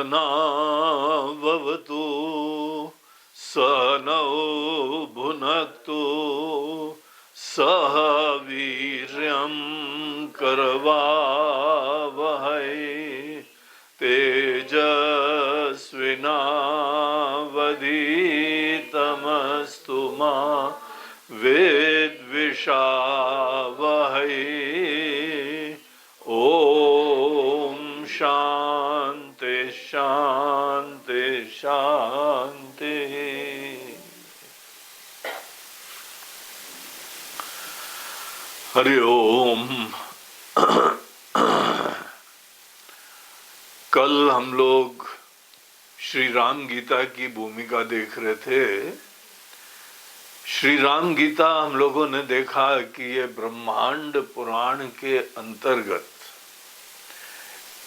सहनाववतु सहनौ भुनक्तु सह वीर्यं करवावहै तेजस्विनावधीतमस्तु मा विद्विषावहै। ओम शांति शांति शांति। हरि ओम। कल हम लोग श्री राम गीता की भूमिका देख रहे थे। श्री राम गीता हम लोगों ने देखा कि ये ब्रह्मांड पुराण के अंतर्गत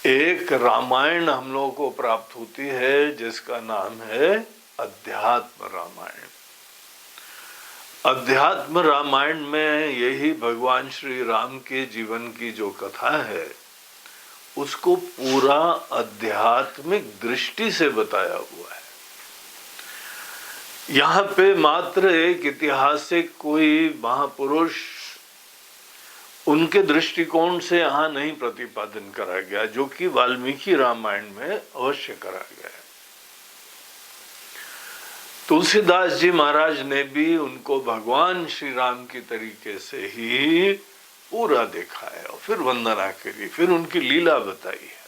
एक रामायण हम लोगों को प्राप्त होती है जिसका नाम है अध्यात्म रामायण। अध्यात्म रामायण में यही भगवान श्री राम के जीवन की जो कथा है उसको पूरा आध्यात्मिक दृष्टि से बताया हुआ है। यहाँ पे मात्र एक ऐतिहासिक कोई महापुरुष उनके दृष्टिकोण से यहाँ नहीं प्रतिपादन करा गया, जो कि वाल्मीकि रामायण में अवश्य करा गया है। तुलसीदास जी महाराज ने भी उनको भगवान श्री राम की तरीके से ही पूरा देखा है और फिर वंदना करी, फिर उनकी लीला बताई है।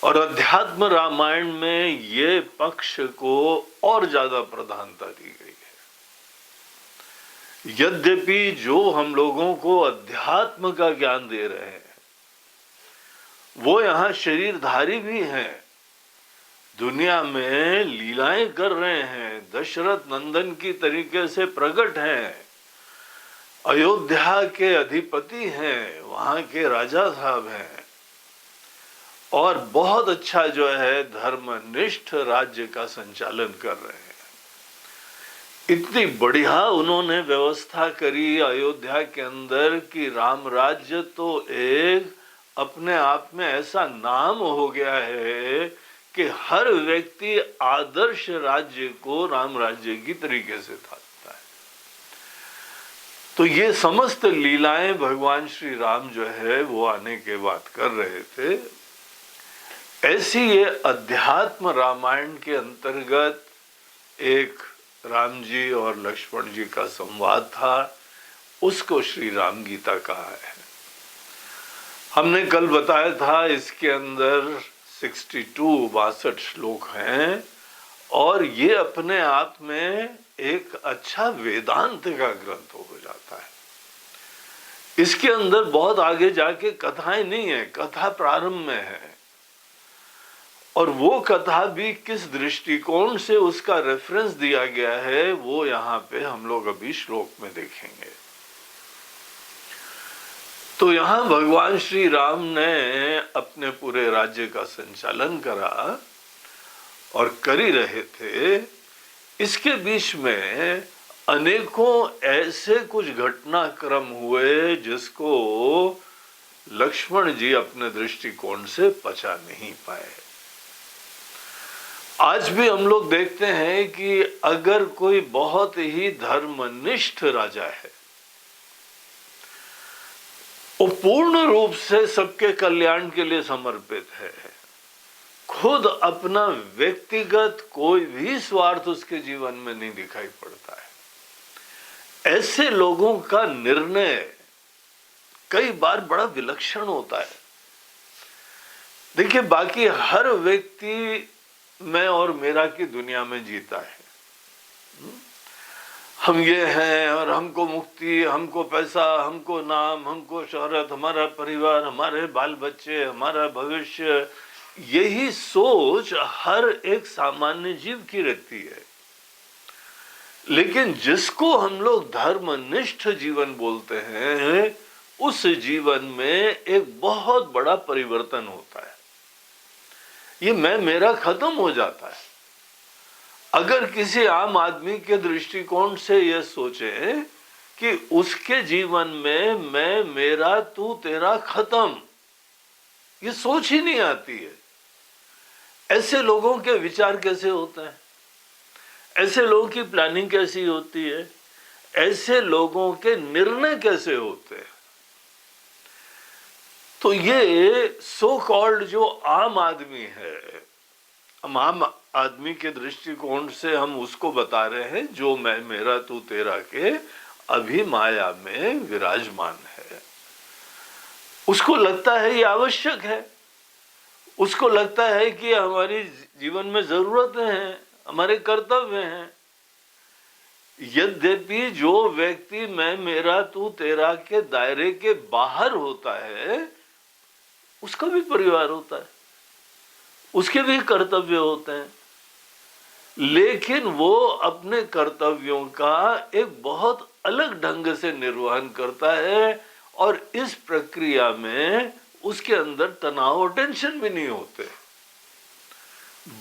और अध्यात्म रामायण में ये पक्ष को और ज्यादा प्रधानता दी गई है। यद्यपि जो हम लोगों को अध्यात्म का ज्ञान दे रहे हैं वो यहाँ शरीरधारी भी हैं, दुनिया में लीलाएं कर रहे हैं, दशरथ नंदन की तरीके से प्रकट हैं, अयोध्या के अधिपति हैं, वहां के राजा साहब हैं और बहुत अच्छा जो है धर्मनिष्ठ राज्य का संचालन कर रहे हैं। इतनी बढ़िया उन्होंने व्यवस्था करी अयोध्या के अंदर कि राम राज्य तो एक अपने आप में ऐसा नाम हो गया है कि हर व्यक्ति आदर्श राज्य को राम राज्य की तरीके से था। तो ये समस्त लीलाएं भगवान श्री राम जो है वो आने के बाद कर रहे थे। ऐसी ये अध्यात्म रामायण के अंतर्गत एक राम जी और लक्ष्मण जी का संवाद था, उसको श्री राम गीता कहा है। हमने कल बताया था इसके अंदर 62 श्लोक हैं और ये अपने आप में एक अच्छा वेदांत का ग्रंथ हो जाता है। इसके अंदर बहुत आगे जाके कथाएं नहीं है, कथा प्रारंभ में है और वो कथा भी किस दृष्टिकोण से उसका रेफरेंस दिया गया है वो यहाँ पे हम लोग अभी श्लोक में देखेंगे। तो यहाँ भगवान श्री राम ने अपने पूरे राज्य का संचालन करा और कर ही रहे थे। इसके बीच में अनेकों ऐसे कुछ घटनाक्रम हुए जिसको लक्ष्मण जी अपने दृष्टिकोण से पचा नहीं पाए। आज भी हम लोग देखते हैं कि अगर कोई बहुत ही धर्मनिष्ठ राजा है, वो पूर्ण रूप से सबके कल्याण के लिए समर्पित है, खुद अपना व्यक्तिगत कोई भी स्वार्थ उसके जीवन में नहीं दिखाई पड़ता है, ऐसे लोगों का निर्णय कई बार बड़ा विलक्षण होता है। देखिए, बाकी हर व्यक्ति मैं और मेरा की दुनिया में जीता है। हम ये हैं और हमको मुक्ति, हमको पैसा, हमको नाम, हमको शोहरत, हमारा परिवार, हमारे बाल बच्चे, हमारा भविष्य, यही सोच हर एक सामान्य जीव की रहती है। लेकिन जिसको हम लोग धर्मनिष्ठ जीवन बोलते हैं, उस जीवन में एक बहुत बड़ा परिवर्तन होता है। ये मैं मेरा खत्म हो जाता है। अगर किसी आम आदमी के दृष्टिकोण से यह सोचे कि उसके जीवन में मैं मेरा तू तेरा खत्म, ये सोच ही नहीं आती है। ऐसे लोगों के विचार कैसे होते हैं, ऐसे लोगों की प्लानिंग कैसी होती है, ऐसे लोगों के निर्णय कैसे होते हैं। तो ये सो कॉल्ड जो आम आदमी है, हम आम आदमी के दृष्टिकोण से हम उसको बता रहे हैं जो मैं मेरा तू तेरा के अभी माया में विराजमान है। उसको लगता है ये आवश्यक है, उसको लगता है कि हमारी जीवन में जरूरतें हैं, हमारे कर्तव्य हैं। यद्यपि जो व्यक्ति मैं मेरा तू तेरा के दायरे के बाहर होता है, उसका भी परिवार होता है, उसके भी कर्तव्य होते हैं, लेकिन वो अपने कर्तव्यों का एक बहुत अलग ढंग से निर्वहन करता है, और इस प्रक्रिया में उसके अंदर तनाव और टेंशन भी नहीं होते।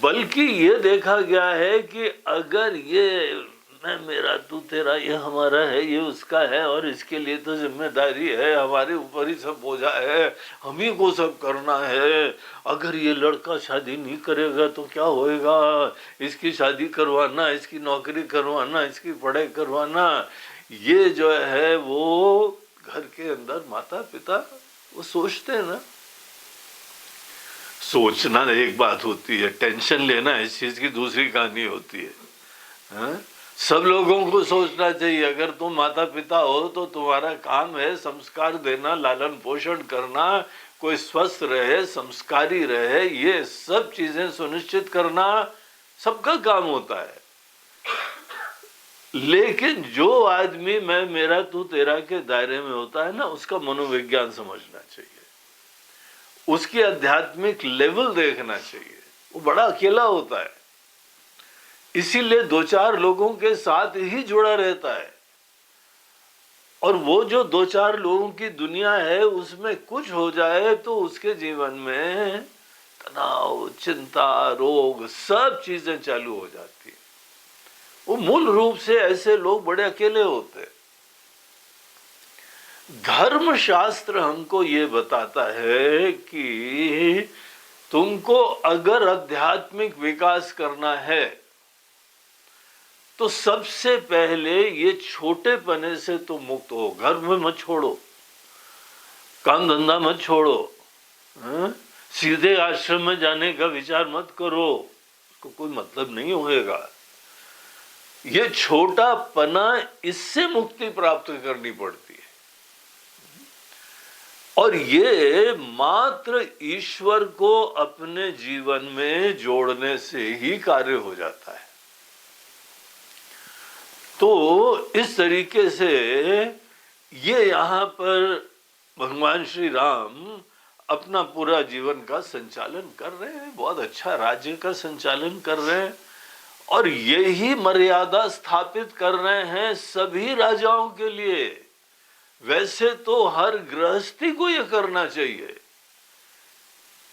बल्कि ये देखा गया है कि अगर ये मैं मेरा तू तेरा, ये हमारा है, ये उसका है, और इसके लिए तो जिम्मेदारी है, हमारे ऊपर ही सब बोझा है, हम ही को सब करना है, अगर ये लड़का शादी नहीं करेगा तो क्या होएगा, इसकी शादी करवाना, इसकी नौकरी करवाना, इसकी पढ़ाई करवाना, ये जो है वो घर के अंदर माता पिता वो सोचते हैं ना। सोचना एक बात होती है, टेंशन लेना इस चीज की दूसरी कहानी होती है, हाँ? सब लोगों को सोचना चाहिए, अगर तुम माता पिता हो तो तुम्हारा काम है संस्कार देना, लालन पोषण करना, कोई स्वस्थ रहे, संस्कारी रहे, ये सब चीजें सुनिश्चित करना सबका काम होता है। लेकिन जो आदमी मैं मेरा तू तेरा के दायरे में होता है ना, उसका मनोविज्ञान समझना चाहिए, उसकी आध्यात्मिक लेवल देखना चाहिए। वो बड़ा अकेला होता है, इसीलिए दो चार लोगों के साथ ही जुड़ा रहता है, और वो जो दो चार लोगों की दुनिया है उसमें कुछ हो जाए तो उसके जीवन में तनाव, चिंता, रोग, सब चीजें चालू हो जाती है। वो मूल रूप से ऐसे लोग बड़े अकेले होते हैं। धर्म शास्त्र हमको ये बताता है कि तुमको अगर आध्यात्मिक विकास करना है तो सबसे पहले ये छोटे पने से तुम मुक्त हो। घर में मत छोड़ो, काम धंधा मत छोड़ो, सीधे आश्रम में जाने का विचार मत करो, उसको कोई मतलब नहीं होएगा। ये छोटा पना, इससे मुक्ति प्राप्त करनी पड़ती है, और ये मात्र ईश्वर को अपने जीवन में जोड़ने से ही कार्य हो जाता है। तो इस तरीके से ये यहाँ पर भगवान श्री राम अपना पूरा जीवन का संचालन कर रहे हैं, बहुत अच्छा राज्य का संचालन कर रहे हैं, और यही मर्यादा स्थापित कर रहे हैं सभी राजाओं के लिए। वैसे तो हर गृहस्थी को ये करना चाहिए,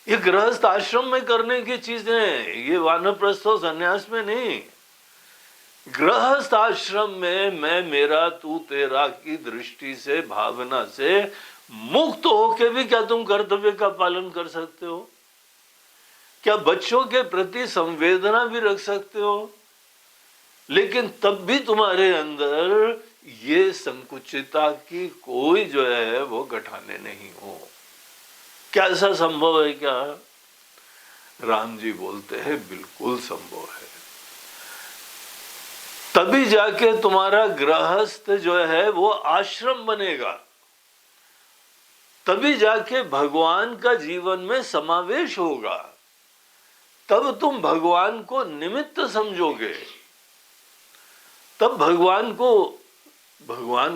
ये गृहस्थ आश्रम में करने की चीजें, ये वानप्रस्थ और संन्यास में नहीं। गृहस्थ आश्रम में मैं मेरा तू तेरा की दृष्टि से, भावना से मुक्त होके भी क्या तुम कर्तव्य का पालन कर सकते हो? क्या बच्चों के प्रति संवेदना भी रख सकते हो? लेकिन तब भी तुम्हारे अंदर ये संकुचितता की कोई जो है वो गठाने नहीं हो। क्या ऐसा संभव है क्या? राम जी बोलते हैं बिल्कुल संभव है। तभी जाके तुम्हारा गृहस्थ जो है वो आश्रम बनेगा, तभी जाके भगवान का जीवन में समावेश होगा, तब तुम भगवान को निमित्त समझोगे, तब भगवान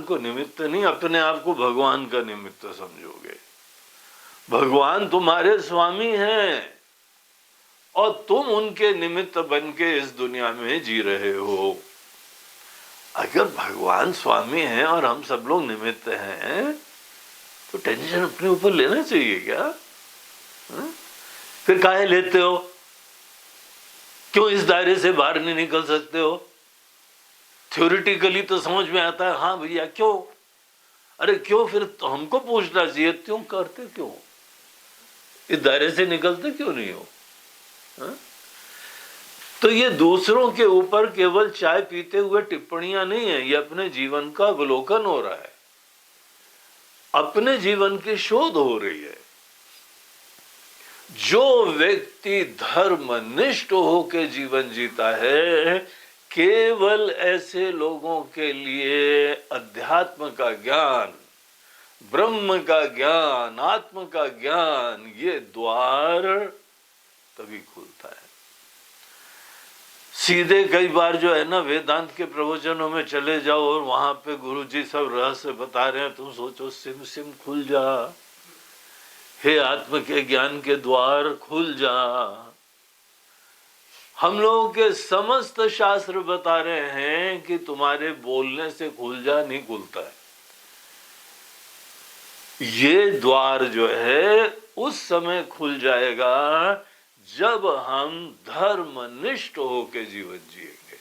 को निमित्त नहीं, अपने आप को भगवान का निमित्त समझोगे। भगवान तुम्हारे स्वामी हैं और तुम उनके निमित्त बन के इस दुनिया में जी रहे हो। अगर भगवान स्वामी हैं और हम सब लोग निमित्त हैं तो टेंशन अपने ऊपर लेना चाहिए क्या? फिर काहे लेते हो? क्यों इस दायरे से बाहर नहीं निकल सकते हो? थ्योरेटिकली तो समझ में आता है, हाँ भैया क्यों, अरे क्यों, फिर तो हमको पूछना चाहिए क्यों करते, क्यों इस दायरे से निकलते क्यों नहीं हो? तो ये दूसरों के ऊपर केवल चाय पीते हुए टिप्पणियां नहीं है, ये अपने जीवन का अवलोकन हो रहा है, अपने जीवन की शोध हो रही है। जो व्यक्ति धर्मनिष्ठ होकर जीवन जीता है, केवल ऐसे लोगों के लिए अध्यात्म का ज्ञान, ब्रह्म का ज्ञान, आत्म का ज्ञान, ये द्वार तभी खुलता है। सीधे कई बार जो है ना, वेदांत के प्रवचनों में चले जाओ और वहां पे गुरुजी सब रहस्य बता रहे हैं, तुम सोचो सिम सिम खुल जा, हे आत्म के ज्ञान के द्वार खुल जा। हम लोगों के समस्त शास्त्र बता रहे हैं कि तुम्हारे बोलने से खुल जा, नहीं खुलता है। ये द्वार जो है उस समय खुल जाएगा जब हम धर्मनिष्ठ होकर जीवन जिएंगे।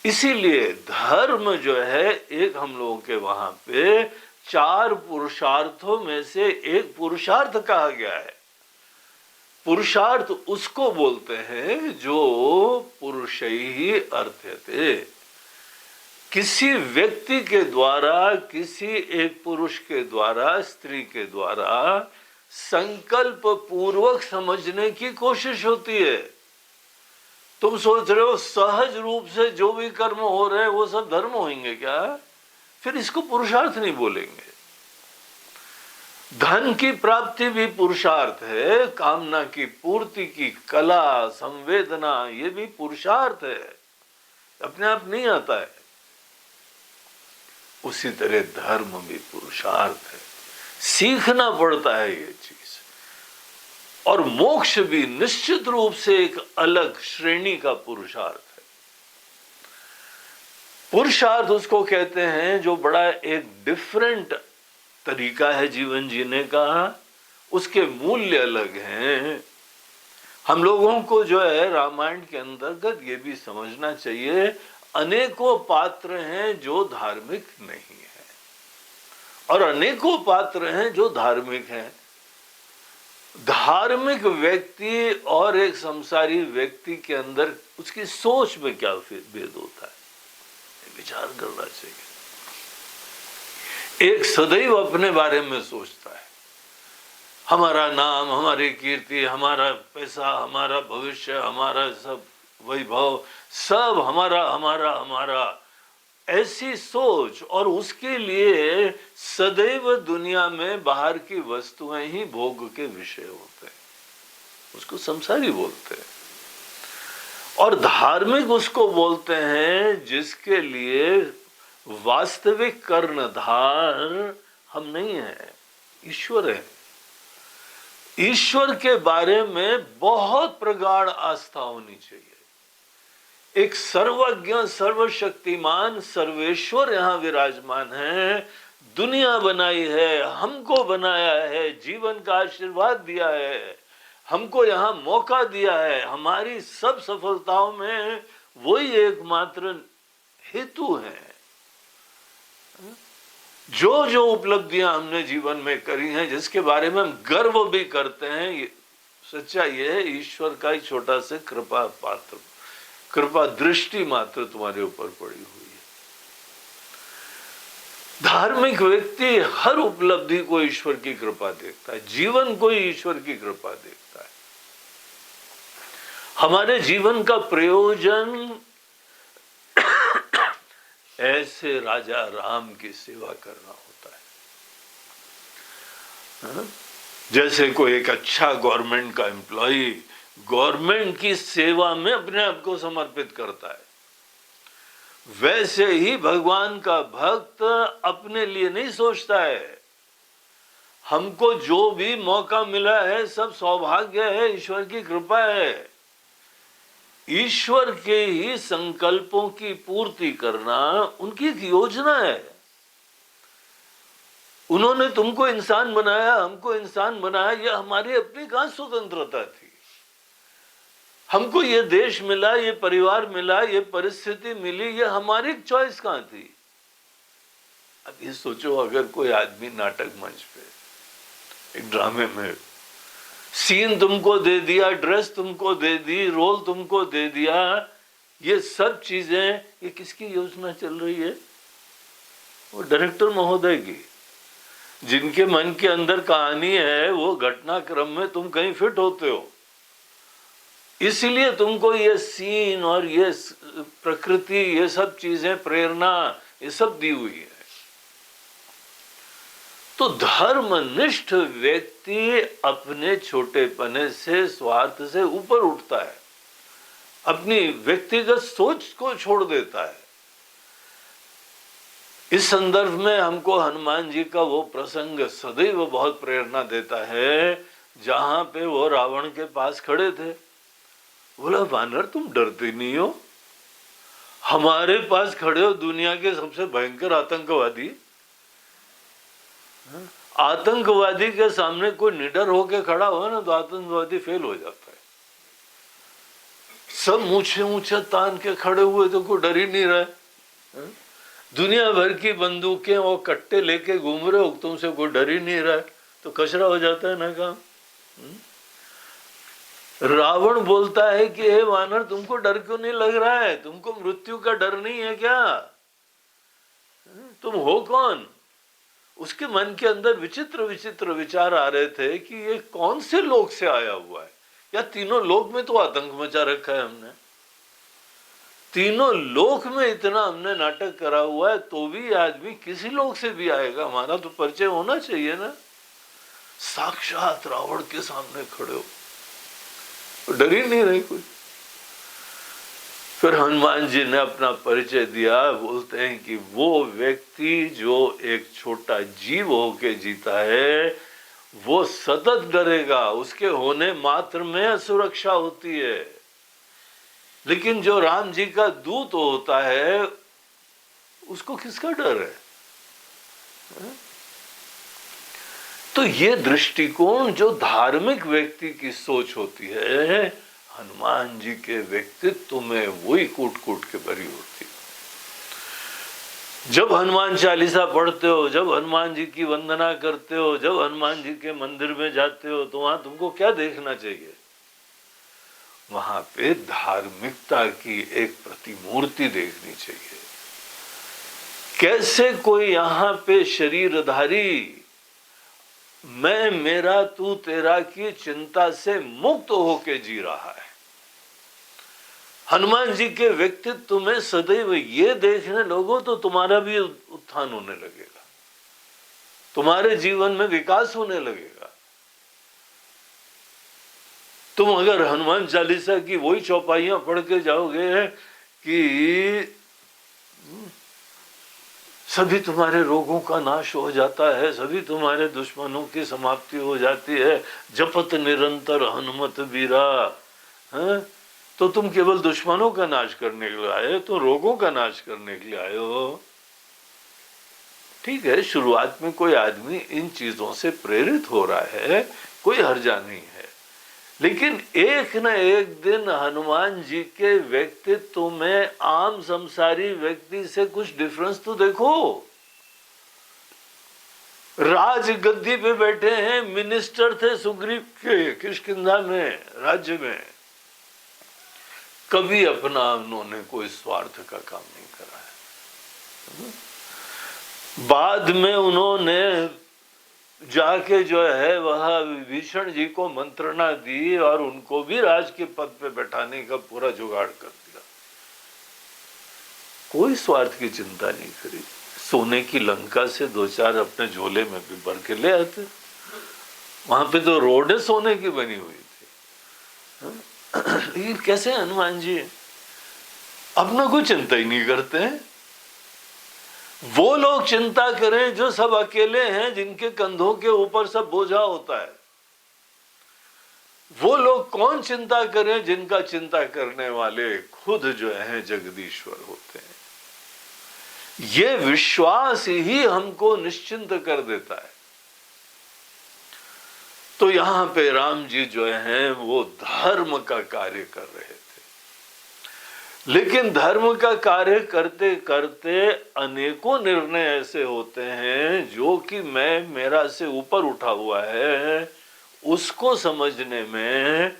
इसीलिए धर्म जो है एक हम लोगों के वहां पे 4 पुरुषार्थों में से एक पुरुषार्थ कहा गया है। पुरुषार्थ उसको बोलते हैं जो पुरुषैहि अर्थ्यते, किसी व्यक्ति के द्वारा, किसी एक पुरुष के द्वारा, स्त्री के द्वारा संकल्प पूर्वक समझने की कोशिश होती है। तुम सोच रहे हो सहज रूप से जो भी कर्म हो रहे हैं वो सब धर्म होंगे क्या? फिर इसको पुरुषार्थ नहीं बोलेंगे। धन की प्राप्ति भी पुरुषार्थ है, कामना की पूर्ति की कला, संवेदना, ये भी पुरुषार्थ है, अपने आप नहीं आता है। उसी तरह धर्म भी पुरुषार्थ है, सीखना पड़ता है ये चीज। और मोक्ष भी निश्चित रूप से एक अलग श्रेणी का पुरुषार्थ है। पुरुषार्थ उसको कहते हैं जो बड़ा एक डिफरेंट तरीका है जीवन जीने का, उसके मूल्य अलग हैं। हम लोगों को जो है रामायण के अंतर्गत ये भी समझना चाहिए, अनेकों पात्र हैं जो धार्मिक नहीं है और अनेकों पात्र हैं जो धार्मिक हैं। धार्मिक व्यक्ति और एक संसारी व्यक्ति के अंदर उसकी सोच में क्या भेद होता है, विचार करना चाहिए। एक सदैव अपने बारे में सोचता है, हमारा नाम, हमारी कीर्ति, हमारा पैसा, हमारा भविष्य, हमारा सब वैभव, सब हमारा हमारा हमारा, ऐसी सोच। और उसके लिए सदैव दुनिया में बाहर की वस्तुएं ही भोग के विषय होते हैं, उसको संसारी बोलते हैं। और धार्मिक उसको बोलते हैं जिसके लिए वास्तविक कर्णधार हम नहीं है, ईश्वर है। ईश्वर के बारे में बहुत प्रगाढ़ आस्था होनी चाहिए। एक सर्वज्ञ, सर्वशक्तिमान, सर्वेश्वर यहां विराजमान है, दुनिया बनाई है, हमको बनाया है, जीवन का आशीर्वाद दिया है, हमको यहां मौका दिया है। हमारी सब सफलताओं में वही एकमात्र हेतु है। जो जो उपलब्धियां हमने जीवन में करी हैं, जिसके बारे में हम गर्व भी करते हैं, ये सच्चाई है ईश्वर का ही छोटा सा कृपा पात्र, कृपा दृष्टि मात्र तुम्हारे ऊपर पड़ी हुई है। धार्मिक व्यक्ति हर उपलब्धि को ईश्वर की कृपा देखता है, जीवन को ही ईश्वर की कृपा देखता है। हमारे जीवन का प्रयोजन ऐसे राजा राम की सेवा करना होता है। जैसे कोई एक अच्छा गवर्नमेंट का एम्प्लॉई गवर्नमेंट की सेवा में अपने आप को समर्पित करता है, वैसे ही भगवान का भक्त अपने लिए नहीं सोचता है। हमको जो भी मौका मिला है सब सौभाग्य है, ईश्वर की कृपा है। ईश्वर के ही संकल्पों की पूर्ति करना उनकी एक योजना है। उन्होंने तुमको इंसान बनाया, हमको इंसान बनाया, यह हमारी अपनी कहां स्वतंत्रता थी। हमको ये देश मिला, ये परिवार मिला, ये परिस्थिति मिली, ये हमारी चॉइस कहां थी। अब ये सोचो, अगर कोई आदमी नाटक मंच पे एक ड्रामे में सीन तुमको दे दिया, ड्रेस तुमको दे दी, रोल तुमको दे दिया, ये सब चीजें ये किसकी योजना चल रही है? वो डायरेक्टर महोदय की। जिनके मन के अंदर कहानी है वो घटनाक्रम में तुम कहीं फिट होते हो, इसलिए तुमको ये सीन और ये प्रकृति, ये सब चीजें, प्रेरणा, ये सब दी हुई है। तो धर्मनिष्ठ व्यक्ति अपने छोटेपने से, स्वार्थ से ऊपर उठता है, अपनी व्यक्तिगत सोच को छोड़ देता है। इस संदर्भ में हमको हनुमान जी का वो प्रसंग सदैव बहुत प्रेरणा देता है, जहां पे वो रावण के पास खड़े थे। बोला, वानर तुम डरते नहीं हो? हमारे पास खड़े हो, दुनिया के सबसे भयंकर आतंकवादी। आतंकवादी के सामने कोई निडर होके खड़ा हो ना, तो आतंकवादी फेल हो जाता है। सब मूछे ऊंचे तान के खड़े हुए तो कोई डर ही नहीं रहा है। दुनिया भर की बंदूकें और कट्टे लेके घूम रहे हो, तुमसे कोई डर ही नहीं रहा है, तो कचरा हो जाता है ना काम। रावण बोलता है कि हे वानर, तुमको डर क्यों नहीं लग रहा है? तुमको मृत्यु का डर नहीं है क्या? तुम हो कौन? उसके मन के अंदर विचित्र विचित्र विचार आ रहे थे कि ये कौन से लोक से आया हुआ है, या तीनों लोक में तो आतंक मचा रखा है हमने, तीनों लोक में इतना हमने नाटक करा हुआ है, तो भी आदमी किसी लोक से भी आएगा, हमारा तो परिचय होना चाहिए ना। साक्षात रावण के सामने खड़े हो, डर ही नहीं रहे कोई। फिर हनुमान जी ने अपना परिचय दिया, बोलते हैं कि वो व्यक्ति जो एक छोटा जीव होके जीता है, वो सतत डरेगा, उसके होने मात्र में असुरक्षा होती है। लेकिन जो राम जी का दूत होता है, उसको किसका डर है? तो ये दृष्टिकोण जो धार्मिक व्यक्ति की सोच होती है, हनुमान जी के व्यक्तित्व में वही कूट कूट के भरी होती है। जब हनुमान चालीसा पढ़ते हो, जब हनुमान जी की वंदना करते हो, जब हनुमान जी के मंदिर में जाते हो, तो वहां तुमको क्या देखना चाहिए? वहां पे धार्मिकता की एक प्रतिमूर्ति देखनी चाहिए। कैसे कोई यहाँ पे शरीरधारी मैं मेरा तू तेरा की चिंता से मुक्त होके जी रहा है। हनुमान जी के व्यक्तित्व में सदैव ये देखने लगो तो तुम्हारा भी उत्थान होने लगेगा, तुम्हारे जीवन में विकास होने लगेगा। तुम अगर हनुमान चालीसा की वही चौपाइयां पढ़ के जाओगे कि सभी तुम्हारे रोगों का नाश हो जाता है, सभी तुम्हारे दुश्मनों की समाप्ति हो जाती है, जपत निरंतर हनुमत बीरा, तो तुम केवल दुश्मनों का नाश करने के लिए आए हो, तो रोगों का नाश करने के लिए आए हो। ठीक है, शुरुआत में कोई आदमी इन चीजों से प्रेरित हो रहा है, कोई हर्जा नहीं है, लेकिन एक न एक दिन हनुमान जी के व्यक्तित्व में आम संसारी व्यक्ति से कुछ डिफरेंस तो देखो। राज गद्दी पे बैठे हैं, मिनिस्टर थे सुग्रीव के किष्किंधा में, राज्य में, कभी अपना उन्होंने कोई स्वार्थ का काम नहीं करा है। बाद में उन्होंने जाके जो है वह विभीषण जी को मंत्रणा दी और उनको भी राज के पद पे बैठाने का पूरा जुगाड़ कर दिया। कोई स्वार्थ की चिंता नहीं करी। सोने की लंका से दो चार अपने झोले में भी भर के ले आते, वहां पे तो रोड सोने की बनी हुई थी। लेकिन कैसे हनुमान जी अपना कोई चिंता ही नहीं करते हैं। वो लोग चिंता करें जो सब अकेले हैं, जिनके कंधों के ऊपर सब बोझा होता है। वो लोग कौन चिंता करें जिनका चिंता करने वाले खुद जो है जगदीश्वर होते हैं। ये विश्वास ही हमको निश्चिंत कर देता है। तो यहां पे राम जी जो हैं वो धर्म का कार्य कर रहे थे, लेकिन धर्म का कार्य करते करते अनेकों निर्णय ऐसे होते हैं जो कि मैं मेरा से ऊपर उठा हुआ है, उसको समझने में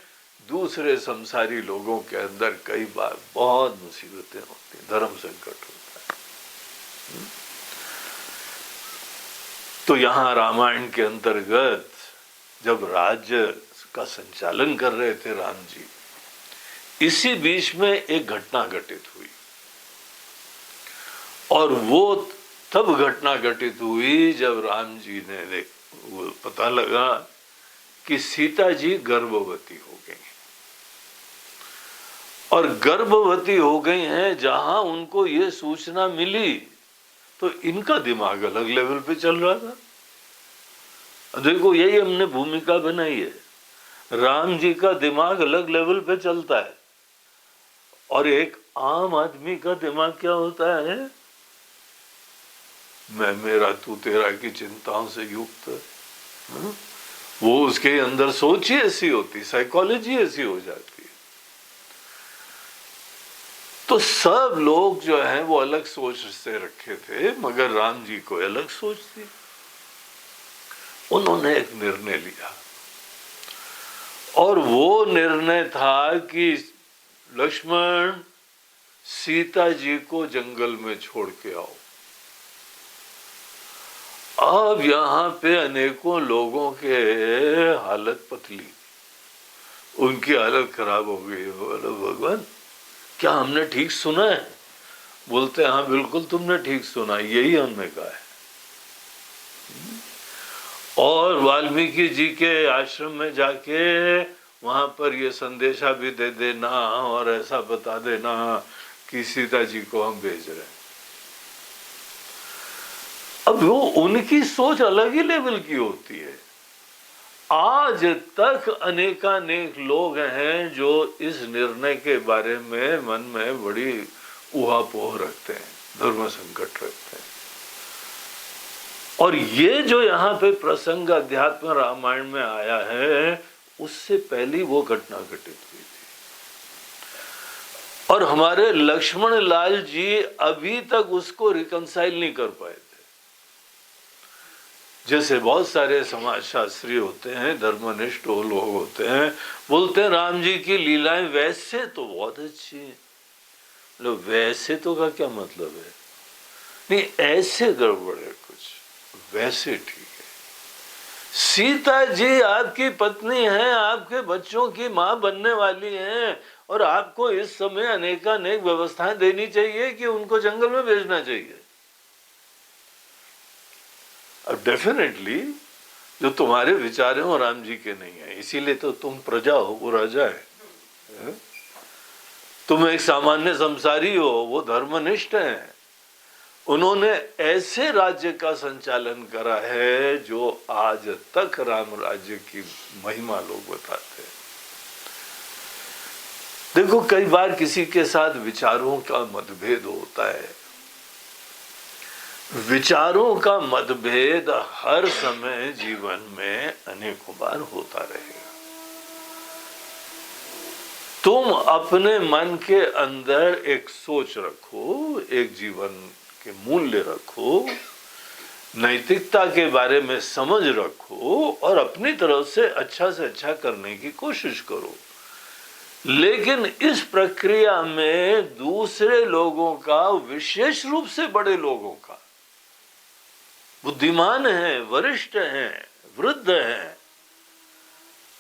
दूसरे संसारी लोगों के अंदर कई बार बहुत मुसीबतें होती हैं, धर्म संकट होता है। तो यहां रामायण के अंतर्गत जब राज्य का संचालन कर रहे थे राम जी, इसी बीच में एक घटना घटित हुई, और वो तब घटना घटित हुई जब राम जी ने पता लगा कि सीता जी गर्भवती हो गई, और गर्भवती हो गई हैं। जहां उनको ये सूचना मिली तो इनका दिमाग अलग लेवल पे चल रहा था। देखो, यही हमने भूमिका बनाई है, राम जी का दिमाग अलग लेवल पे चलता है, और एक आम आदमी का दिमाग क्या होता है, मैं मेरा तू तेरा की चिंताओं से युक्त है। वो उसके अंदर सोच ही ऐसी होती, साइकोलॉजी ऐसी हो जाती है। तो सब लोग जो हैं वो अलग सोच से रखे थे, मगर राम जी को अलग सोच थी। उन्होंने एक निर्णय लिया, और वो निर्णय था कि लक्ष्मण, सीता जी को जंगल में छोड़ के आओ। अब यहां पे अनेकों लोगों के हालत पतली, उनकी हालत खराब हो गई। बोलो भगवान, क्या हमने ठीक सुना है? बोलते हाँ बिल्कुल तुमने ठीक सुना, यही हमने कहा है। और वाल्मीकि जी के आश्रम में जाके वहां पर ये संदेशा भी दे देना, और ऐसा बता देना कि सीता जी को हम भेज रहे हैं। अब वो उनकी सोच अलग ही लेवल की होती है। आज तक अनेकानेक लोग हैं जो इस निर्णय के बारे में मन में बड़ी उहापोह रखते हैं, धर्म संकट रखते हैं। और ये जो यहाँ पे प्रसंग अध्यात्म रामायण में आया है, उससे पहले वो घटना घटित हुई थी, और हमारे लक्ष्मण लाल जी अभी तक उसको रिकंसाइल नहीं कर पाए थे। जैसे बहुत सारे समाज शास्त्री होते हैं, धर्मनिष्ठ लोग होते हैं, बोलते हैं राम जी की लीलाएं वैसे तो बहुत अच्छी हैं। लो, वैसे तो का क्या मतलब है? नहीं, ऐसे गड़बड़ है कुछ, वैसे ठीक है। सीता जी आपकी पत्नी है, आपके बच्चों की मां बनने वाली हैं, और आपको इस समय अनेकानेक व्यवस्थाएं देनी चाहिए कि उनको जंगल में भेजना चाहिए। अब डेफिनेटली जो तुम्हारे विचार हैं वो राम जी के नहीं है, इसीलिए तो तुम प्रजा हो, वो राजा है। तुम एक सामान्य संसारी हो, वो धर्मनिष्ठ हैं। उन्होंने ऐसे राज्य का संचालन करा है जो आज तक राम राज्य की महिमा लोग बताते हैं। देखो, कई बार किसी के साथ विचारों का मतभेद होता है। विचारों का मतभेद हर समय जीवन में अनेकों बार होता रहेगा। तुम अपने मन के अंदर एक सोच रखो, एक जीवन के मूल्य रखो, नैतिकता के बारे में समझ रखो, और अपनी तरफ से अच्छा करने की कोशिश करो। लेकिन इस प्रक्रिया में दूसरे लोगों का, विशेष रूप से बड़े लोगों का, बुद्धिमान हैं, वरिष्ठ हैं, वृद्ध हैं,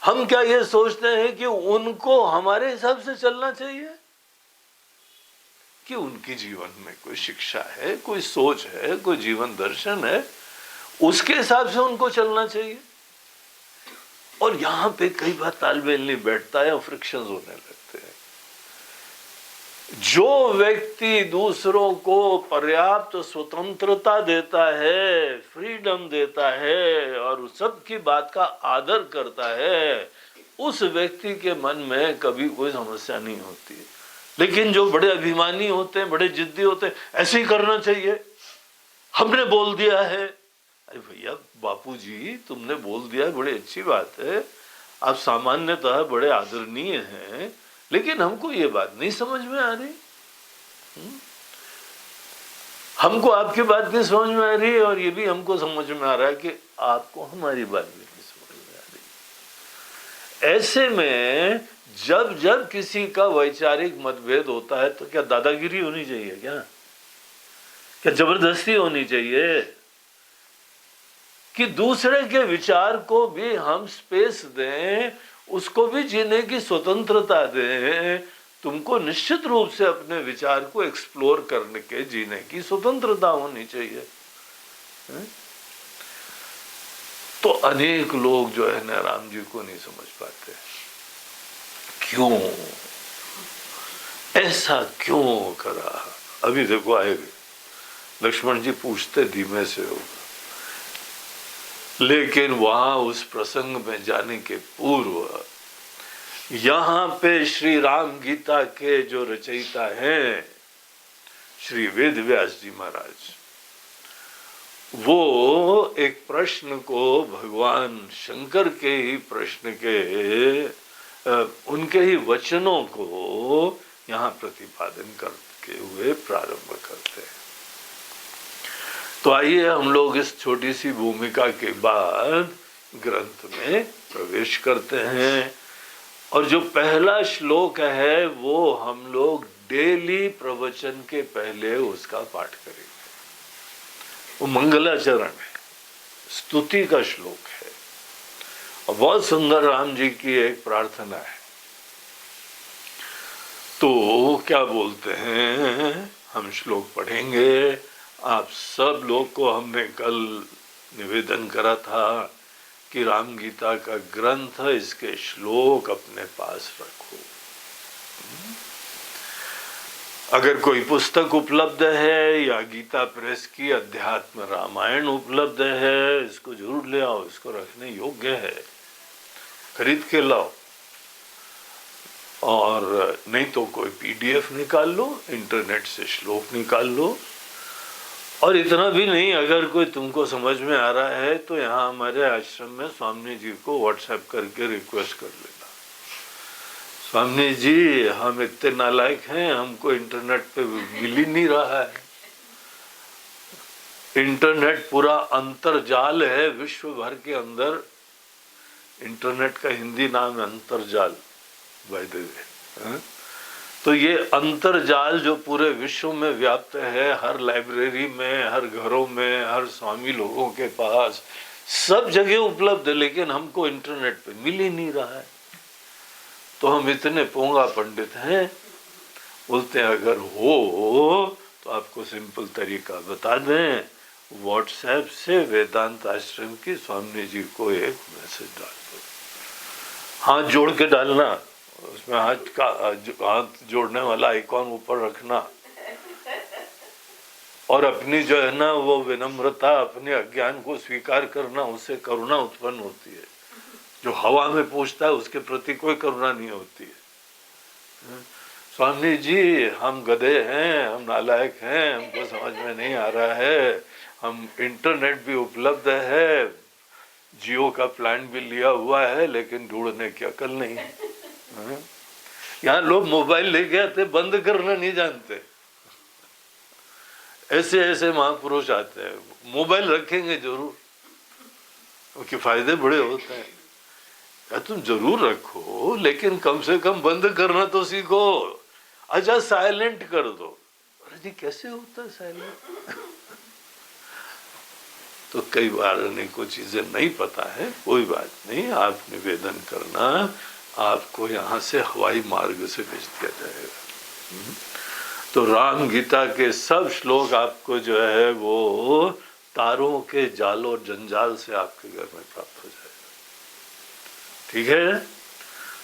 हम क्या ये सोचते हैं कि उनको हमारे हिसाब से चलना चाहिए, कि उनकी जीवन में कोई शिक्षा है, कोई सोच है, कोई जीवन दर्शन है, उसके हिसाब से उनको चलना चाहिए। और यहां पे कई बार तालमेल नहीं बैठता है और फ्रिक्शंस होने लगते हैं। जो व्यक्ति दूसरों को पर्याप्त स्वतंत्रता देता है, फ्रीडम देता है, और सबकी बात का आदर करता है, उस व्यक्ति के मन में कभी कोई समस्या नहीं होती है। लेकिन जो बड़े अभिमानी होते हैं, बड़े जिद्दी होते हैं, ऐसे ही करना चाहिए, हमने बोल दिया है। अरे भैया, बापूजी तुमने बोल दिया है, बड़ी अच्छी बात है, आप सामान्यतः बड़े आदरणीय हैं, लेकिन हमको ये बात नहीं समझ में आ रही। हमको आपकी बात नहीं समझ में आ रही, और ये भी हमको समझ में आ रहा है कि आपको हमारी बात भी नहीं समझ में आ रही। ऐसे में जब जब किसी का वैचारिक मतभेद होता है तो क्या दादागिरी होनी चाहिए, क्या जबरदस्ती होनी चाहिए कि दूसरे के विचार को भी हम स्पेस दें, उसको भी जीने की स्वतंत्रता दें। तुमको निश्चित रूप से अपने विचार को एक्सप्लोर करने के जीने की स्वतंत्रता होनी चाहिए। तो अनेक लोग जो है ना राम जी को नहीं समझ पाते। क्यों ऐसा क्यों करा? अभी देखो आएगा, लक्ष्मण जी पूछते धीमे से होगा, लेकिन वहां उस प्रसंग में जाने के पूर्व यहां पे श्री राम गीता के जो रचयिता हैं श्री वेद व्यास जी महाराज, वो एक प्रश्न को भगवान शंकर के ही प्रश्न के उनके ही वचनों को यहाँ प्रतिपादन करते हुए प्रारंभ करते हैं। तो आइए हम लोग इस छोटी सी भूमिका के बाद ग्रंथ में प्रवेश करते हैं। और जो पहला श्लोक है वो हम लोग डेली प्रवचन के पहले उसका पाठ करेंगे। वो मंगलाचरण है, स्तुति का श्लोक है और बहुत सुंदर राम जी की एक प्रार्थना है। तो क्या बोलते हैं, हम श्लोक पढ़ेंगे। आप सब लोग को हमने कल निवेदन करा था कि राम गीता का ग्रंथ, इसके श्लोक अपने पास रखो। अगर कोई पुस्तक उपलब्ध है या गीता प्रेस की अध्यात्म रामायण उपलब्ध है, इसको जरूर ले आओ, इसको रखने योग्य है, खरीद के लाओ। और नहीं तो कोई पीडीएफ निकाल लो, इंटरनेट से श्लोक निकाल लो। और इतना भी नहीं, अगर कोई तुमको समझ में आ रहा है तो यहाँ हमारे आश्रम में स्वामी जी को व्हाट्सएप करके रिक्वेस्ट कर लेना, स्वामी जी हम इतने नालायक हैं, हमको इंटरनेट पे मिल ही नहीं रहा है। इंटरनेट पूरा अंतरजाल है विश्व भर के अंदर। इंटरनेट का हिंदी नाम है अंतरजाल, बाय द वे। तो ये अंतरजाल जो पूरे विश्व में व्याप्त है, हर लाइब्रेरी में, हर घरों में, हर स्वामी लोगों के पास, सब जगह उपलब्ध है, लेकिन हमको इंटरनेट पे मिल ही नहीं रहा है। तो हम इतने पोंगा पंडित हैं, बोलते हैं अगर हो तो आपको सिंपल तरीका बता दें, व्हाट्सएप से वेदांत आश्रम की स्वामी जी को एक मैसेज डाल दो, हाथ जोड़ के डालना, उसमें हाथ जोड़ने वाला आइकॉन ऊपर रखना, और अपनी जो है ना वो विनम्रता, अपने अज्ञान को स्वीकार करना, उससे करुणा उत्पन्न होती है। जो हवा में पूछता है उसके प्रति कोई करुणा नहीं होती है। स्वामी जी हम गधे हैं, हम नालायक हैं, हमको समझ में नहीं आ रहा है, हम इंटरनेट भी उपलब्ध है, जियो का प्लान भी लिया हुआ है, लेकिन ढूंढने की अकल नहीं है। यहाँ लोग मोबाइल लेके आते, बंद करना नहीं जानते। ऐसे ऐसे महापुरुष आते हैं, मोबाइल रखेंगे जरूर, उनके फायदे बड़े होते हैं। या तुम जरूर रखो, लेकिन कम से कम बंद करना तो सीखो। अच्छा साइलेंट कर दो, अरे जी कैसे होता है साइलेंट? तो कई बार अनेकों चीजें नहीं पता है, कोई बात नहीं, आप निवेदन करना, आपको यहाँ से हवाई मार्ग से भेज दिया जाएगा। तो राम गीता के सब श्लोक आपको जो है वो तारों के जाल और जंजाल से आपके घर में प्राप्त हो जाएगा। ठीक है,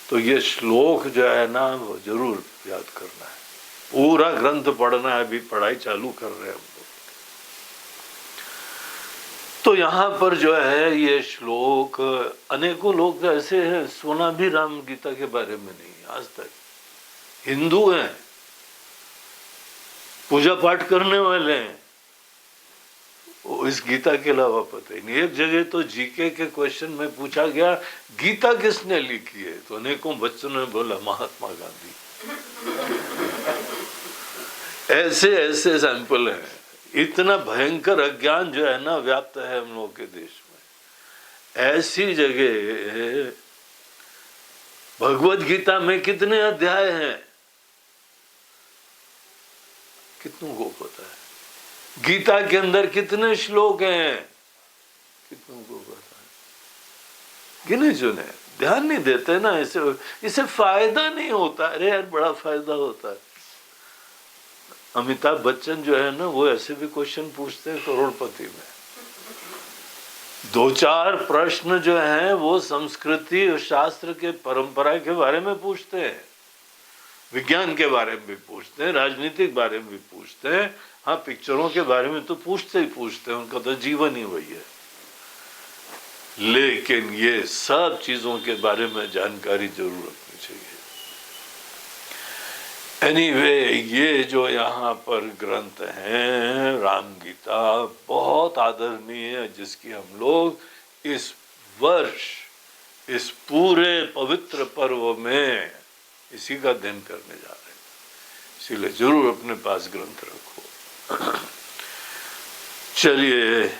तो ये श्लोक जो है ना वो जरूर याद करना है। पूरा ग्रंथ पढ़ना है, अभी पढ़ाई चालू कर रहे हैं हम लोग। तो यहाँ पर जो है ये श्लोक, अनेकों लोग तो ऐसे हैं सुना भी राम गीता के बारे में नहीं आज तक। हिंदू हैं, पूजा पाठ करने वाले हैं, इस गीता के अलावा पता ही नहीं। एक जगह तो जीके के क्वेश्चन में पूछा गया गीता किसने लिखी है, तो अनेकों बच्चों ने बोला महात्मा गांधी। ऐसे ऐसे सैंपल हैं। इतना भयंकर अज्ञान जो है ना व्याप्त है हम लोगों के देश में। ऐसी जगह भगवत गीता में कितने अध्याय हैं, कितनों को पता है? गीता के अंदर कितने श्लोक हैं, कितनों को पता है? गिने चुने, ध्यान नहीं देते ना। इसे फायदा नहीं होता। अरे यार बड़ा फायदा होता है। अमिताभ बच्चन जो है ना, वो ऐसे भी क्वेश्चन पूछते हैं करोड़पति में। 2-4 प्रश्न जो हैं वो संस्कृति और शास्त्र के परंपरा के बारे में पूछते हैं, विज्ञान के बारे में भी पूछते हैं, राजनीतिक बारे में भी पूछते हैं। हाँ, पिक्चरों के बारे में तो पूछते ही पूछते हैं, उनका तो जीवन ही वही है। लेकिन ये सब चीजों के बारे में जानकारी जरूर रखनी चाहिए। एनीवे, ये जो यहाँ पर ग्रंथ हैं राम गीता, बहुत आदरणीय है, जिसकी हम लोग इस वर्ष इस पूरे पवित्र पर्व में इसी का अध्ययन करने जा रहे हैं। इसीलिए जरूर अपने पास ग्रंथ रखो। चलिए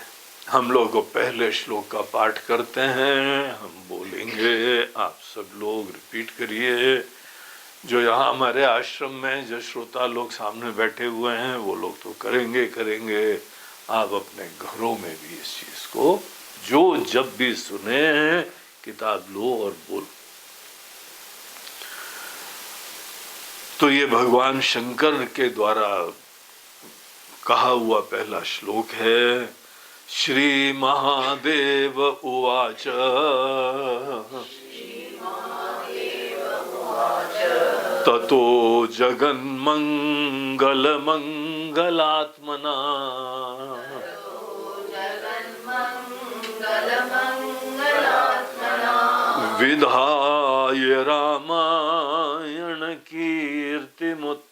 हम लोग पहले श्लोक का पाठ करते हैं। हम बोलेंगे, आप सब लोग रिपीट करिए। जो यहाँ हमारे आश्रम में जो श्रोता लोग सामने बैठे हुए हैं वो लोग तो करेंगे। आप अपने घरों में भी इस चीज को जो जब भी सुने किताब लो और बोलो। तो ये भगवान शंकर के द्वारा कहा हुआ पहला श्लोक है। श्री महादेव उवाच ततो जगन्मंगल मंगलात्मना विधाय रामायण कीर्तिमुत्तमाम्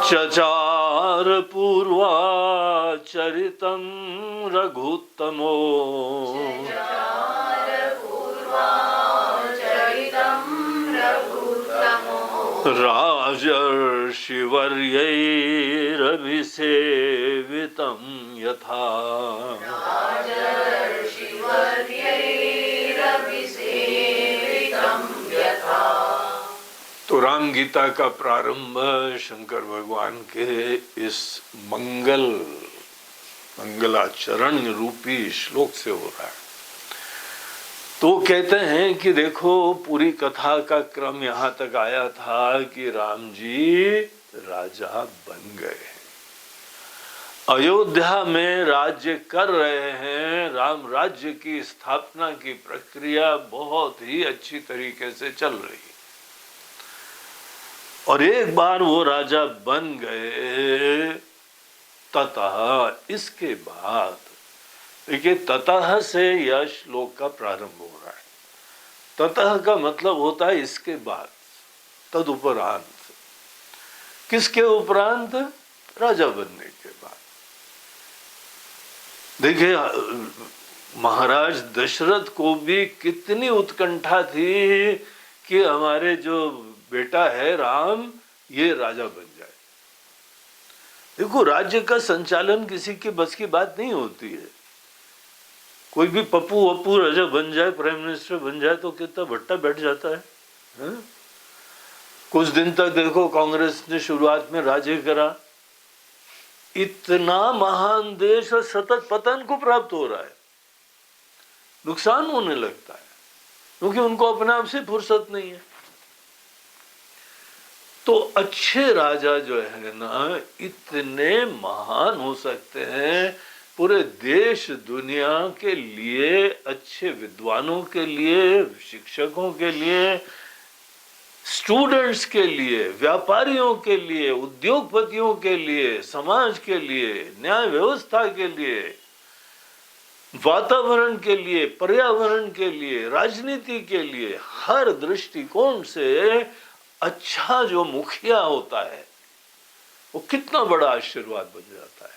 चचार पूर्वाचरितं रघुत्तमो राजर्षिवर्यैरभिसेवितं यथा। तो राम गीता का प्रारंभ शंकर भगवान के इस मंगलाचरण रूपी श्लोक से हो रहा है। तो कहते हैं कि देखो, पूरी कथा का क्रम यहाँ तक आया था कि राम जी राजा बन गए, अयोध्या में राज्य कर रहे हैं। राम राज्य की स्थापना की प्रक्रिया बहुत ही अच्छी तरीके से चल रही है। और एक बार वो राजा बन गए, ततः इसके बाद देखिए, ततः से यह श्लोक का प्रारंभ हो रहा है। ततः का मतलब होता है इसके बाद, तदुपरांत। किसके उपरांत? राजा बनने के बाद। देखिए, महाराज दशरथ को भी कितनी उत्कंठा थी कि हमारे जो बेटा है राम, ये राजा बन जाए। देखो, राज्य का संचालन किसी के बस की बात नहीं होती है। कोई भी पप्पू वप्पू राजा बन जाए, प्राइम मिनिस्टर बन जाए तो कितना भट्टा बैठ जाता है, है? कुछ दिन तक देखो कांग्रेस ने शुरुआत में राज्य करा, इतना महान देश और सतत पतन को प्राप्त हो रहा है, नुकसान होने लगता है, क्योंकि उनको अपने आप से फुर्सत नहीं है। तो अच्छे राजा जो है ना, इतने महान हो सकते हैं, पूरे देश दुनिया के लिए, अच्छे विद्वानों के लिए, शिक्षकों के लिए, स्टूडेंट्स के लिए, व्यापारियों के लिए, उद्योगपतियों के लिए, समाज के लिए, न्याय व्यवस्था के लिए, वातावरण के लिए, पर्यावरण के लिए, राजनीति के लिए, हर दृष्टिकोण से अच्छा जो मुखिया होता है वो कितना बड़ा आशीर्वाद बन जाता है।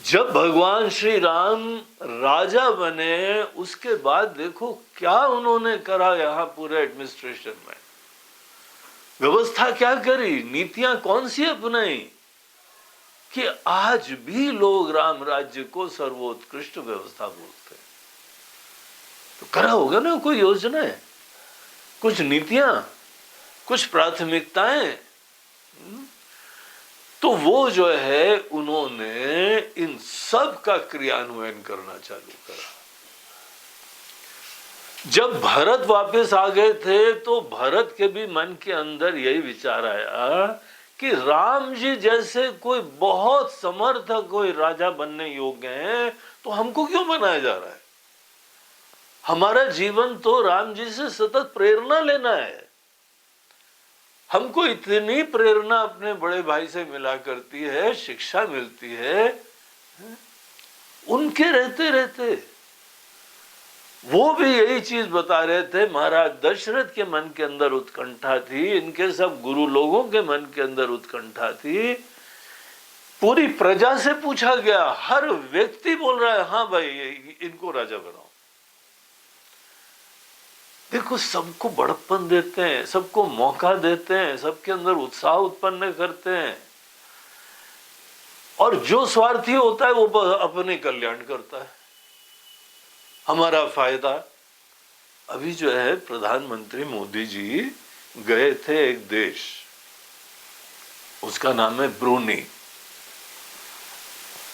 जब भगवान श्री राम राजा बने, उसके बाद देखो क्या उन्होंने करा यहाँ पूरे एडमिनिस्ट्रेशन में, व्यवस्था क्या करी, नीतियां कौन सी अपनाई। कि आज भी लोग राम राज्य को सर्वोत्कृष्ट व्यवस्था बोलते हैं। तो करा होगा ना कोई योजनाएं, कुछ नीतियां, कुछ प्राथमिकताएं। तो वो जो है उन्होंने इन सब का क्रियान्वयन करना चालू करा। जब भरत वापस आ गए थे तो भरत के भी मन के अंदर यही विचार आया कि राम जी जैसे कोई बहुत समर्थ कोई राजा बनने योग्य हैं, तो हमको क्यों बनाया जा रहा है? हमारा जीवन तो राम जी से सतत प्रेरणा लेना है। हमको इतनी प्रेरणा अपने बड़े भाई से मिला करती है, शिक्षा मिलती है उनके रहते रहते। वो भी यही चीज बता रहे थे। महाराज दशरथ के मन के अंदर उत्कंठा थी, इनके सब गुरु लोगों के मन के अंदर उत्कंठा थी। पूरी प्रजा से पूछा गया, हर व्यक्ति बोल रहा है हाँ भाई इनको राजा बनाओ। देखो सबको बड़प्पन देते हैं, सबको मौका देते हैं, सबके अंदर उत्साह उत्पन्न करते हैं, और जो स्वार्थी होता है वो अपने कल्याण करता है, हमारा फायदा। अभी जो है प्रधानमंत्री मोदी जी गए थे एक देश, उसका नाम है ब्रूनेई।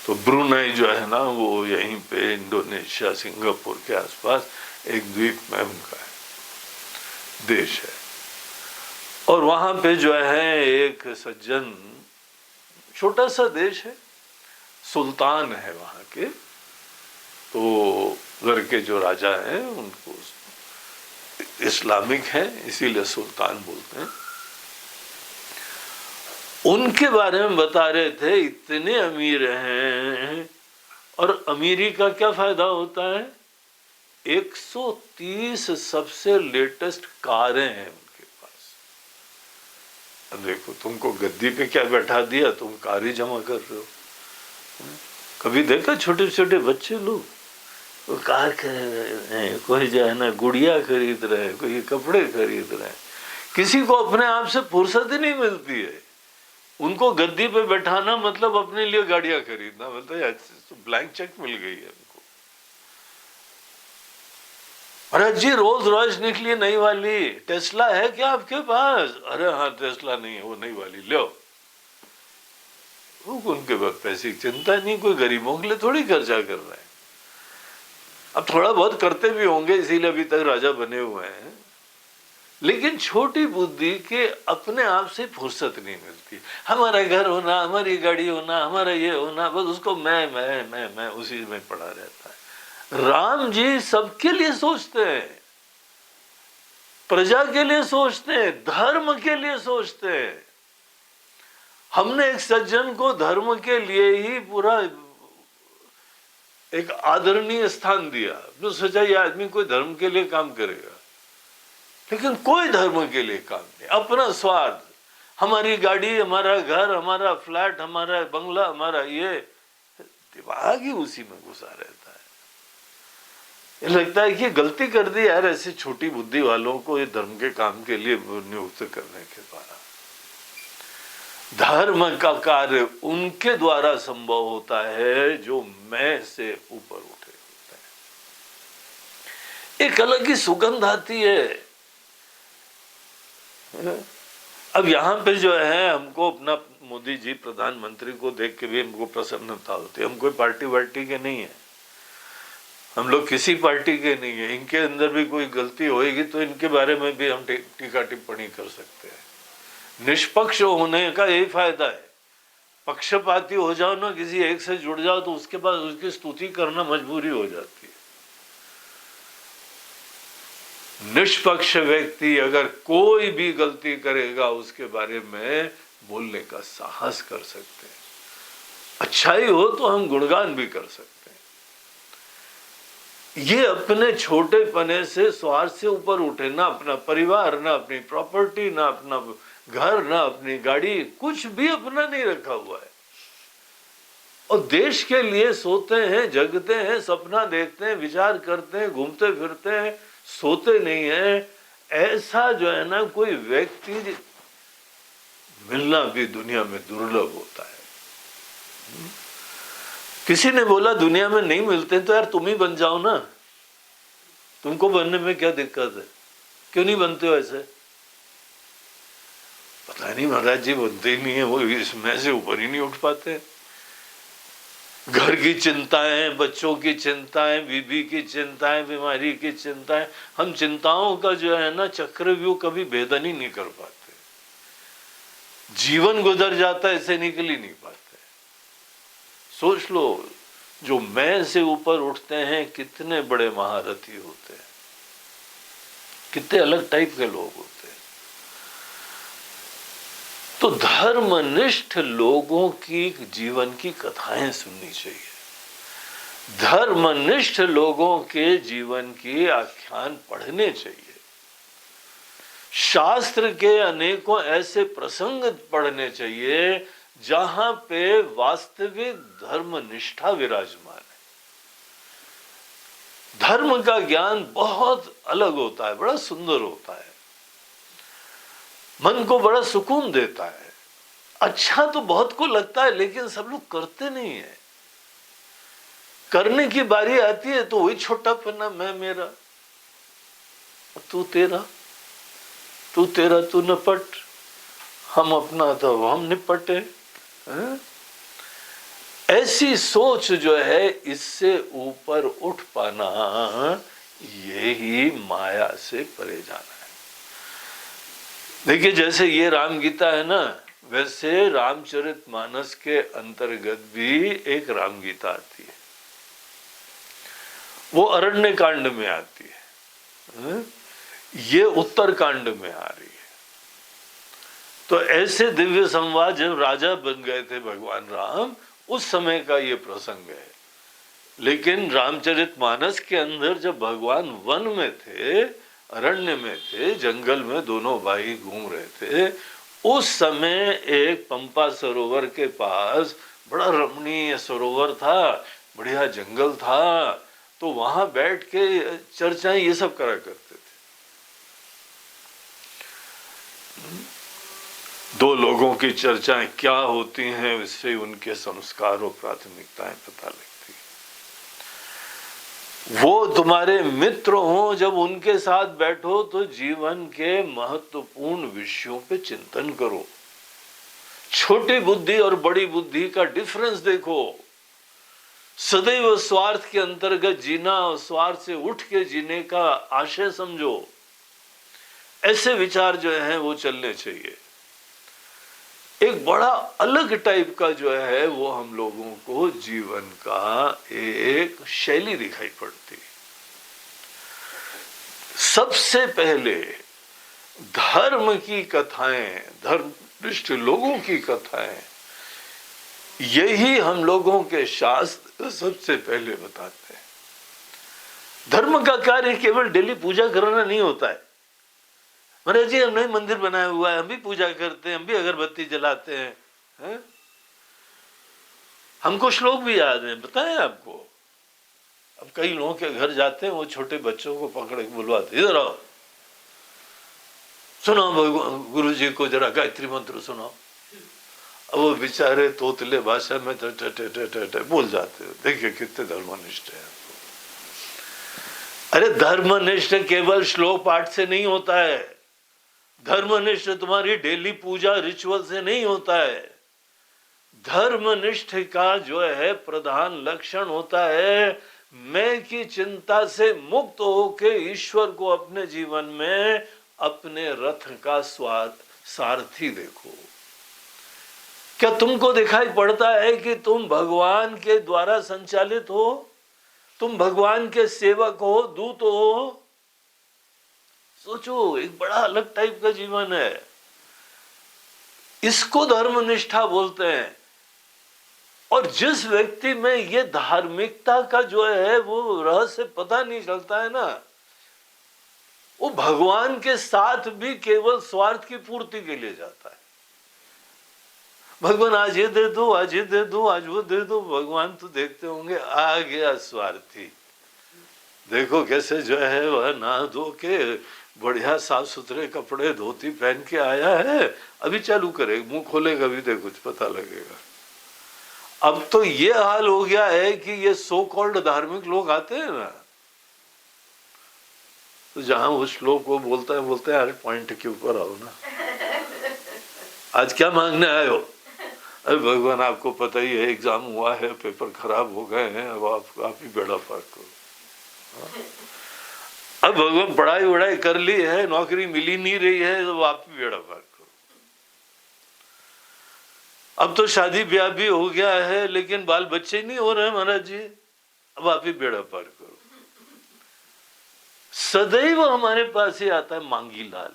तो ब्रूनेई जो है ना वो यहीं पे इंडोनेशिया सिंगापुर के आसपास एक द्वीप में उनका है देश है। और वहां पे जो है एक सज्जन, छोटा सा देश है, सुल्तान है वहां के। तो घर के जो राजा हैं उनको इस्लामिक है इसीलिए सुल्तान बोलते हैं। उनके बारे में बता रहे थे इतने अमीर हैं, और अमीरी का क्या फायदा होता है? 130 सबसे लेटेस्ट कारें हैं उनके पास। अब देखो तुमको गद्दी पे क्या बैठा दिया, तुम कार ही जमा कर रहे हो। कभी देखा छोटे छोटे बच्चे लोग वो कार खरीद रहे हैं, कोई जो है ना गुड़िया खरीद रहे हैं, कोई कपड़े खरीद रहे हैं। किसी को अपने आप से फुर्सत ही नहीं मिलती है। उनको गद्दी पे बैठाना मतलब अपने लिए गाड़ियां खरीदना, मतलब तो ब्लैंक चेक मिल गई है उनको। अरे जी रोल्स रॉयस निकली नई वाली, टेस्ला है क्या आपके पास? अरे हाँ टेस्ला नहीं है, वो नई वाली लो। उनके पास पैसे की चिंता नहीं, कोई गरीबों के लिए थोड़ी खर्चा कर रहे हैं। अब थोड़ा बहुत करते भी होंगे इसीलिए अभी तक राजा बने हुए हैं, लेकिन छोटी बुद्धि के अपने आप से फुर्सत नहीं मिलती। हमारा घर होना, हमारी गाड़ी होना, हमारा ये होना, बस उसको मैं उसी में पड़ा रहता है। राम जी सबके लिए सोचते हैं, प्रजा के लिए सोचते हैं, धर्म के लिए सोचते हैं। हमने एक सज्जन को धर्म के लिए ही पूरा एक आदरणीय स्थान दिया। तो सोचा ये आदमी कोई धर्म के लिए काम करेगा, लेकिन कोई धर्म के लिए काम नहीं, अपना स्वार्थ। हमारी गाड़ी, हमारा घर, हमारा फ्लैट, हमारा बंगला, हमारा ये, दिमाग ही उसी में घुसा रहता है। ये लगता है कि गलती कर दी यार ऐसे छोटी बुद्धि वालों को ये धर्म के काम के लिए नियुक्त करने के द्वारा। धर्म का कार्य उनके द्वारा संभव होता है जो मैं से ऊपर उठे होते हैं। एक अलग ही सुगंध आती है। अब यहाँ पे जो है हमको अपना मोदी जी प्रधानमंत्री को देख के भी हमको प्रसन्नता होती है। हम कोई पार्टी वार्टी के नहीं है, हम लोग किसी पार्टी के नहीं है। इनके अंदर भी कोई गलती होएगी तो इनके बारे में भी हम टीका टिप्पणी कर सकते हैं। निष्पक्ष होने का यही फायदा है। पक्षपाती हो जाओ ना, किसी एक से जुड़ जाओ तो उसके बाद उसकी स्तुति करना मजबूरी हो जाती है। निष्पक्ष व्यक्ति अगर कोई भी गलती करेगा उसके बारे में बोलने का साहस कर सकते हैं। अच्छाई हो तो हम गुणगान भी कर सकते हैं। ये अपने छोटे पने से स्वार्थ से ऊपर उठे, ना अपना परिवार, ना अपनी प्रॉपर्टी, ना अपना घर, ना अपनी गाड़ी, कुछ भी अपना नहीं रखा हुआ है, और देश के लिए सोते हैं, जगते हैं, सपना देखते हैं, विचार करते हैं, घूमते फिरते हैं, सोते नहीं है। ऐसा जो है ना कोई व्यक्ति मिलना भी दुनिया में दुर्लभ होता है। किसी ने बोला दुनिया में नहीं मिलते तो यार तुम ही बन जाओ ना, तुमको बनने में क्या दिक्कत है, क्यों नहीं बनते हो ऐसे? पता नहीं महाराज जी बनते ही नहीं है, वो इसमें से ऊपर ही नहीं उठ पाते। घर की चिंताएं, बच्चों की चिंताएं, बीबी की चिंताएं, बीमारी की चिंताएं, हम चिंताओं का जो है ना चक्रव्यूह कभी भेदन ही नहीं कर पाते। जीवन गुजर जाता है, इससे निकल ही नहीं पाते। सोच लो, जो मैं से ऊपर उठते हैं कितने बड़े महारथी होते हैं, कितने अलग टाइप के लोग होते हैं। तो धर्मनिष्ठ लोगों की जीवन की कथाएं सुननी चाहिए, धर्मनिष्ठ लोगों के जीवन की आख्यान पढ़ने चाहिए, शास्त्र के अनेकों ऐसे प्रसंग पढ़ने चाहिए जहां पे वास्तविक धर्मनिष्ठा विराजमान है। धर्म का ज्ञान बहुत अलग होता है, बड़ा सुंदर होता है, मन को बड़ा सुकून देता है। अच्छा तो बहुत को लगता है, लेकिन सब लोग करते नहीं है। करने की बारी आती है तो वही छोटा पन्ना, मैं मेरा, तू तेरा, तू तेरा तू निपट, हम अपना तो हम निपटे। ऐसी सोच जो है, इससे ऊपर उठ पाना यही माया से परे जाना है। देखिए, जैसे ये राम गीता है ना, वैसे रामचरितमानस के अंतर्गत भी एक राम गीता आती है, वो अरण्य कांड में आती है, ये उत्तर कांड में आ रही है। तो ऐसे दिव्य संवाद जब राजा बन गए थे भगवान राम, उस समय का ये प्रसंग है। लेकिन रामचरितमानस के अंदर जब भगवान वन में थे, अरण्य में थे, जंगल में दोनों भाई घूम रहे थे, उस समय एक पंपा सरोवर के पास बड़ा रमणीय सरोवर था, बढ़िया जंगल था, तो वहां बैठ के चर्चाएं ये सब करा करते थे। दो लोगों की चर्चाएं क्या होती हैं, इससे उनके संस्कार और प्राथमिकताएं पता लगती हैं। वो तुम्हारे मित्र हों, जब उनके साथ बैठो तो जीवन के महत्वपूर्ण विषयों पे चिंतन करो, छोटी बुद्धि और बड़ी बुद्धि का डिफरेंस देखो, सदैव स्वार्थ के अंतर्गत जीना और स्वार्थ से उठ के जीने का आशय समझो। ऐसे विचार जो है वो चलने चाहिए। एक बड़ा अलग टाइप का जो है वो हम लोगों को जीवन का एक शैली दिखाई पड़ती। सबसे पहले धर्म की कथाएं, धर्मनिष्ठ लोगों की कथाएं, यही हम लोगों के शास्त्र सबसे पहले बताते हैं। धर्म का कार्य केवल डेली पूजा करना नहीं होता है। महाराज जी हमने मंदिर बनाया हुआ है, हम भी पूजा करते हैं, हम भी अगरबत्ती जलाते हैं, है? हमको श्लोक भी याद है, बताएं आपको। अब कई लोगों के घर जाते हैं, वो छोटे बच्चों को पकड़ के बुलवाते, इधर आओ, सुनो भगवान गुरु जी को जरा गायत्री मंत्र सुनाओ। अब वो बेचारे तोतले भाषा में बोल जाते हैं। देखिए कितने धर्मनिष्ठ है। अरे धर्मनिष्ठ केवल श्लोक पाठ से नहीं होता है, धर्मनिष्ठ तुम्हारी डेली पूजा रिचुअल से नहीं होता है। धर्मनिष्ठ का जो है प्रधान लक्षण होता है, मैं की चिंता से मुक्त होके ईश्वर को अपने जीवन में अपने रथ का सारथी देखो। क्या तुमको दिखाई पड़ता है कि तुम भगवान के द्वारा संचालित हो, तुम भगवान के सेवक हो, दूत हो? सोचो, एक बड़ा अलग टाइप का जीवन है। इसको धर्मनिष्ठा बोलते हैं। और जिस व्यक्ति में ये धार्मिकता का जो है वो रहस्य पता नहीं चलता है ना, वो भगवान के साथ भी केवल स्वार्थ की पूर्ति के लिए जाता है। भगवान आज ये दे दो, आज ये दे दो, आज वो दे दो। भगवान तो देखते होंगे आ गया स्वार्थी, देखो कैसे जो है वह नहा धो के बढ़िया साफ सुथरे कपड़े धोती पहन के आया है, अभी चालू करे, मुंह खोलेगा भी देखो कुछ पता लगेगा। अब तो ये हाल हो गया है कि ये सो कॉल्ड धार्मिक लोग आते हैं ना, तो जहां वो श्लोक को बोलते हैं अरे पॉइंट के ऊपर आओ ना, आज क्या मांगने आए हो? अरे भगवान आपको पता ही है एग्जाम हुआ है, पेपर खराब हो गए हैं, अब आप ही बेड़ा पार करो। अब भगवान पढ़ाई वढ़ाई कर ली है, नौकरी मिली नहीं रही है, तो आप ही बेड़ा पार करो। अब तो शादी ब्याह भी हो गया है लेकिन बाल बच्चे नहीं हो रहे महाराज जी, अब आप ही बेड़ा पार करो। सदैव हमारे पास ही आता है मांगी लाल।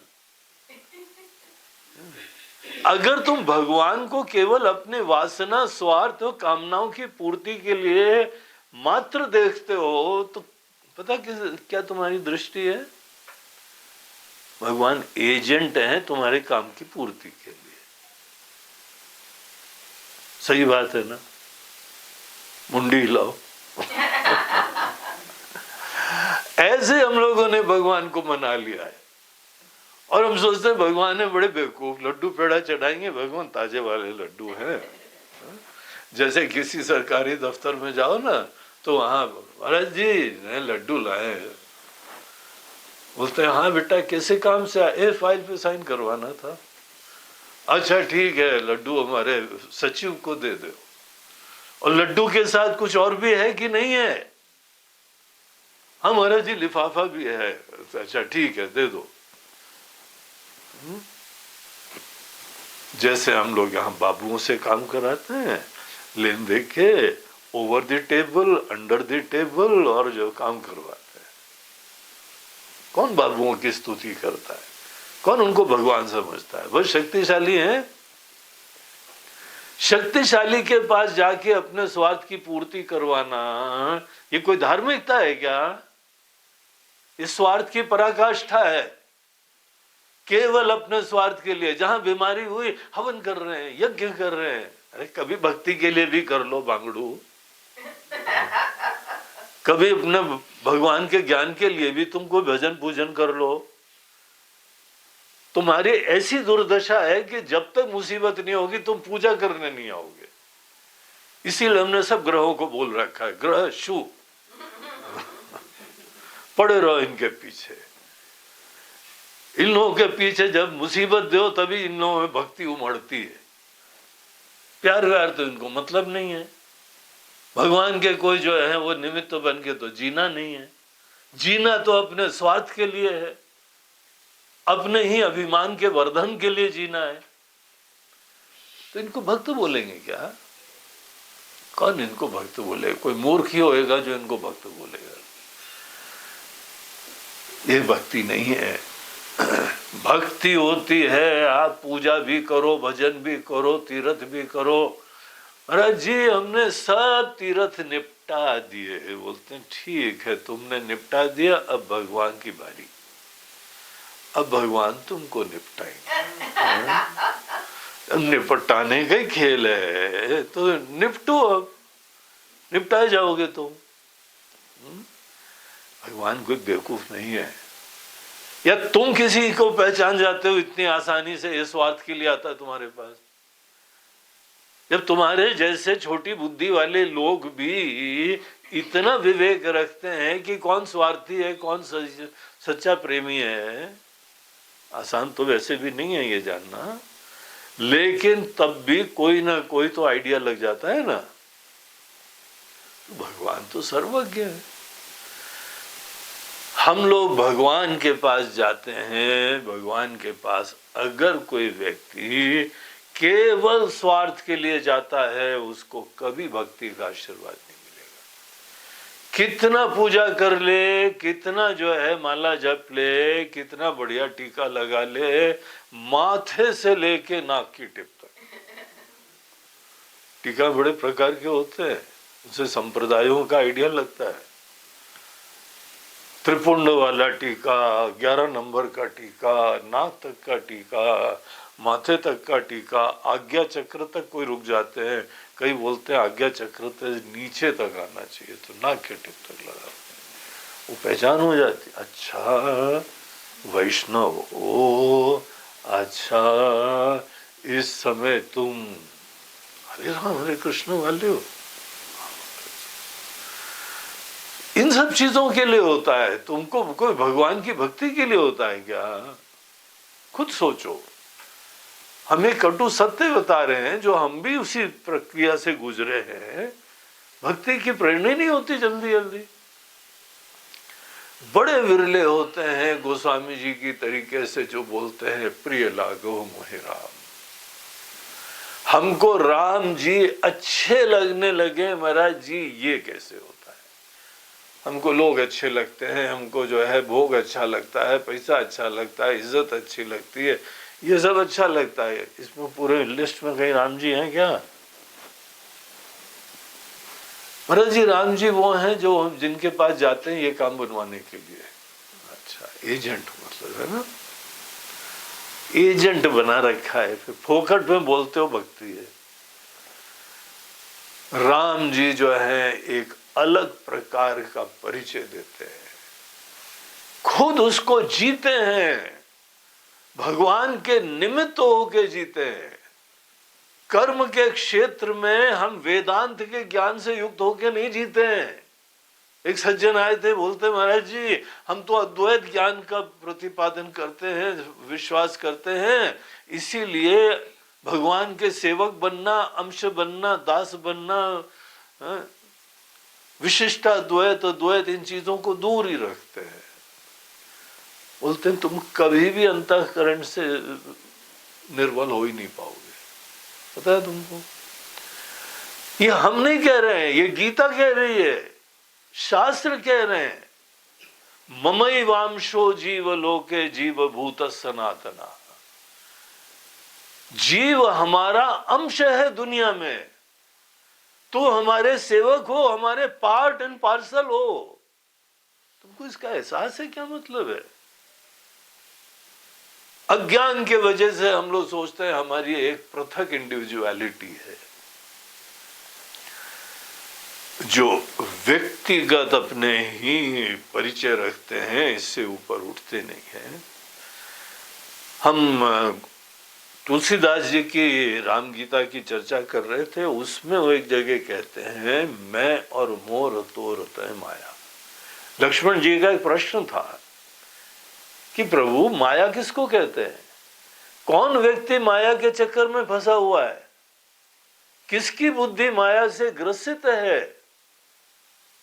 अगर तुम भगवान को केवल अपने वासना, स्वार्थ और कामनाओं की पूर्ति के लिए मात्र देखते हो तो पता क्या तुम्हारी दृष्टि है? भगवान एजेंट है तुम्हारे काम की पूर्ति के लिए। सही बात है ना? मुंडी हिलाओ। ऐसे हम लोगों ने भगवान को मना लिया है और हम सोचते हैं भगवान है बड़े बेवकूफ, लड्डू पेड़ा चढ़ाएंगे, भगवान ताजे वाले लड्डू हैं। जैसे किसी सरकारी दफ्तर में जाओ ना तो वहां महाराज जी नए लड्डू लाए, बोलते हैं हाँ बेटा कैसे काम से आए? फाइल पे साइन करवाना था। अच्छा ठीक है, लड्डू हमारे सचिव को दे दो। और लड्डू के साथ कुछ और भी है कि नहीं है? हाँ महाराज जी लिफाफा भी है। अच्छा ठीक है दे दो। जैसे हम लोग यहाँ बाबुओं से काम कराते हैं, लेन दे के over the table, under the table, और जो काम करवाते हैं। कौन बाबुओं की स्तुति करता है? कौन उनको भगवान समझता है? बहुत शक्तिशाली है। शक्तिशाली के पास जाके अपने स्वार्थ की पूर्ति करवाना ये कोई धार्मिकता है क्या? इस स्वार्थ की पराकाष्ठा है। केवल अपने स्वार्थ के लिए, जहां बीमारी हुई हवन कर रहे हैं, यज्ञ कर रहे हैं। अरे कभी भक्ति के लिए भी कर लो बांगड़ू, कभी अपने भगवान के ज्ञान के लिए भी तुमको भजन पूजन कर लो। तुम्हारी ऐसी दुर्दशा है कि जब तक मुसीबत नहीं होगी तुम पूजा करने नहीं आओगे। इसीलिए हमने सब ग्रहों को बोल रखा है ग्रह शु, पड़े रहो इनके पीछे। इन लोगों के पीछे जब मुसीबत दो तभी इन लोगों में भक्ति उमड़ती है। प्यार व्यार तो इनको मतलब नहीं है। भगवान के कोई जो है वो निमित्त बन के तो जीना नहीं है। जीना तो अपने स्वार्थ के लिए है, अपने ही अभिमान के वर्धन के लिए जीना है। तो इनको भक्त बोलेंगे क्या? कौन इनको भक्त बोलेगा? कोई मूर्ख ही होएगा जो इनको भक्त बोलेगा। ये भक्ति नहीं है। भक्ति होती है आप पूजा भी करो, भजन भी करो, तीर्थ भी करो। महाराज जी हमने सब तीर्थ निपटा दिए। बोलते हैं ठीक है तुमने निपटा दिया, अब भगवान की बारी। अब भगवान तुमको निपटाएंगे। निपटाने का ही खेल है तो निपटो, अब निपटाए जाओगे तुम। भगवान कोई बेवकूफ नहीं है। या तुम किसी को पहचान जाते हो इतनी आसानी से? ये स्वार्थ के लिए आता है तुम्हारे पास। जब तुम्हारे जैसे छोटी बुद्धि वाले लोग भी इतना विवेक रखते हैं कि कौन स्वार्थी है कौन सच्चा प्रेमी है, आसान तो वैसे भी नहीं है ये जानना, लेकिन तब भी कोई ना कोई तो आइडिया लग जाता है ना। भगवान तो सर्वज्ञ है। हम लोग भगवान के पास जाते हैं, भगवान के पास अगर कोई व्यक्ति केवल स्वार्थ के लिए जाता है उसको कभी भक्ति का आशीर्वाद नहीं मिलेगा। कितना पूजा कर ले, कितना जो है माला जप ले, कितना बढ़िया टीका लगा ले, माथे से लेके नाक की टिप तक। टीका बड़े प्रकार के होते हैं, उनसे संप्रदायों का आइडिया लगता है। त्रिपुंड वाला टीका, 11 नंबर का टीका, नाक तक का टीका, माथे तक का टीका, आज्ञा चक्र तक कोई रुक जाते हैं। कई बोलते हैं आज्ञा चक्र से नीचे तक आना चाहिए, तो नाक के टिप तक लगा, वो पहचान हो जाती। अच्छा वैष्णव हो, अच्छा इस समय तुम हरे राम हरे कृष्ण वाले हो। इन सब चीजों के लिए होता है, तुमको कोई भगवान की भक्ति के लिए होता है क्या? खुद सोचो। हमें कटु सत्य बता रहे हैं, जो हम भी उसी प्रक्रिया से गुजरे हैं। भक्ति की प्रेरणा नहीं होती जल्दी जल्दी। बड़े विरले होते हैं गोस्वामी जी की तरीके से जो बोलते हैं प्रिय लागो मोहे राम। हमको राम जी अच्छे लगने लगे महाराज जी, ये कैसे होता है? हमको लोग अच्छे लगते हैं, हमको जो है भोग अच्छा लगता है, पैसा अच्छा लगता है, इज्जत अच्छी लगती है, ये सब अच्छा लगता है। इसमें पूरे लिस्ट में कहीं राम जी हैं क्या? महाराज जी राम जी वो हैं जो जिनके पास जाते हैं ये काम बनवाने के लिए। अच्छा, एजेंट मतलब है ना, एजेंट बना रखा है, फिर फोकट में बोलते हो भक्ति है। राम जी जो है एक अलग प्रकार का परिचय देते हैं, खुद उसको जीते हैं, भगवान के निमित्त होके जीते हैं। कर्म के क्षेत्र में हम वेदांत के ज्ञान से युक्त होके नहीं जीते हैं। एक सज्जन आए थे, बोलते महाराज जी हम तो अद्वैत ज्ञान का प्रतिपादन करते हैं, विश्वास करते हैं, इसीलिए भगवान के सेवक बनना, अंश बनना, दास बनना, विशिष्ट अद्वैत अद्वैत इन चीजों को दूर ही रखते हैं। बोलते हैं तुम कभी भी अंतःकरण से निर्बल हो ही नहीं पाओगे। पता है तुमको? ये हम नहीं कह रहे हैं, ये गीता कह रही है, शास्त्र कह रहे हैं। ममैवांशो जीव लोके जीव भूत सनातना। जीव हमारा अंश है दुनिया में, तो हमारे सेवक हो, हमारे पार्ट एंड पार्सल हो। तुमको इसका एहसास है क्या मतलब है? अज्ञान के वजह से हम लोग सोचते हैं हमारी एक पृथक इंडिविजुअलिटी है, जो व्यक्तिगत अपने ही परिचय रखते हैं, इससे ऊपर उठते नहीं हैं। हम तुलसीदास जी की राम गीता की चर्चा कर रहे थे, उसमें वो एक जगह कहते हैं मैं और मोर तोर तय माया। लक्ष्मण जी का एक प्रश्न था कि प्रभु माया किसको कहते हैं? कौन व्यक्ति माया के चक्कर में फंसा हुआ है? किसकी बुद्धि माया से ग्रसित है?